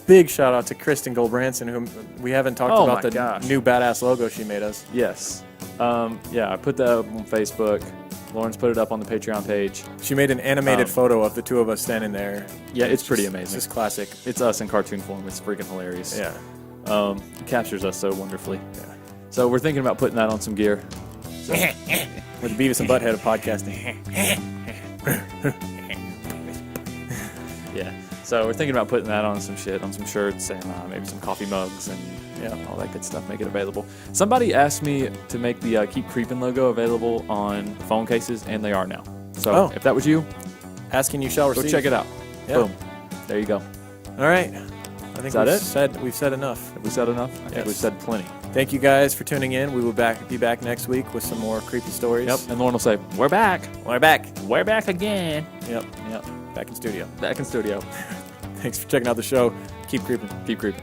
Big shout out to Kristen Goldbranson, whom we haven't talked about the new badass logo she made us. Yes. I put that up on Facebook. Lauren's put it up on the Patreon page. She made an animated photo of the two of us standing there. Yeah, it's pretty amazing. It's just classic. It's us in cartoon form. It's freaking hilarious. Yeah. It captures us so wonderfully. Yeah. So we're thinking about putting that on some gear. So. With the Beavis and Butthead of podcasting. Yeah. So we're thinking about putting that on some shit, on some shirts and maybe some coffee mugs and all that good stuff. Make it available. Somebody asked me to make the Keep Creepin' logo available on phone cases, and they are now. So if that was you, asking you shall receive. go check it out. Yeah. Boom. There you go. All right. I think we've said enough. Have we said enough? I think we've said plenty. Thank you guys for tuning in. We will be back next week with some more creepy stories. Yep. And Lauren will say, "We're back. We're back. We're back again." Yep. Back in studio. Back in studio. Thanks for checking out the show. Keep creeping. Keep creeping.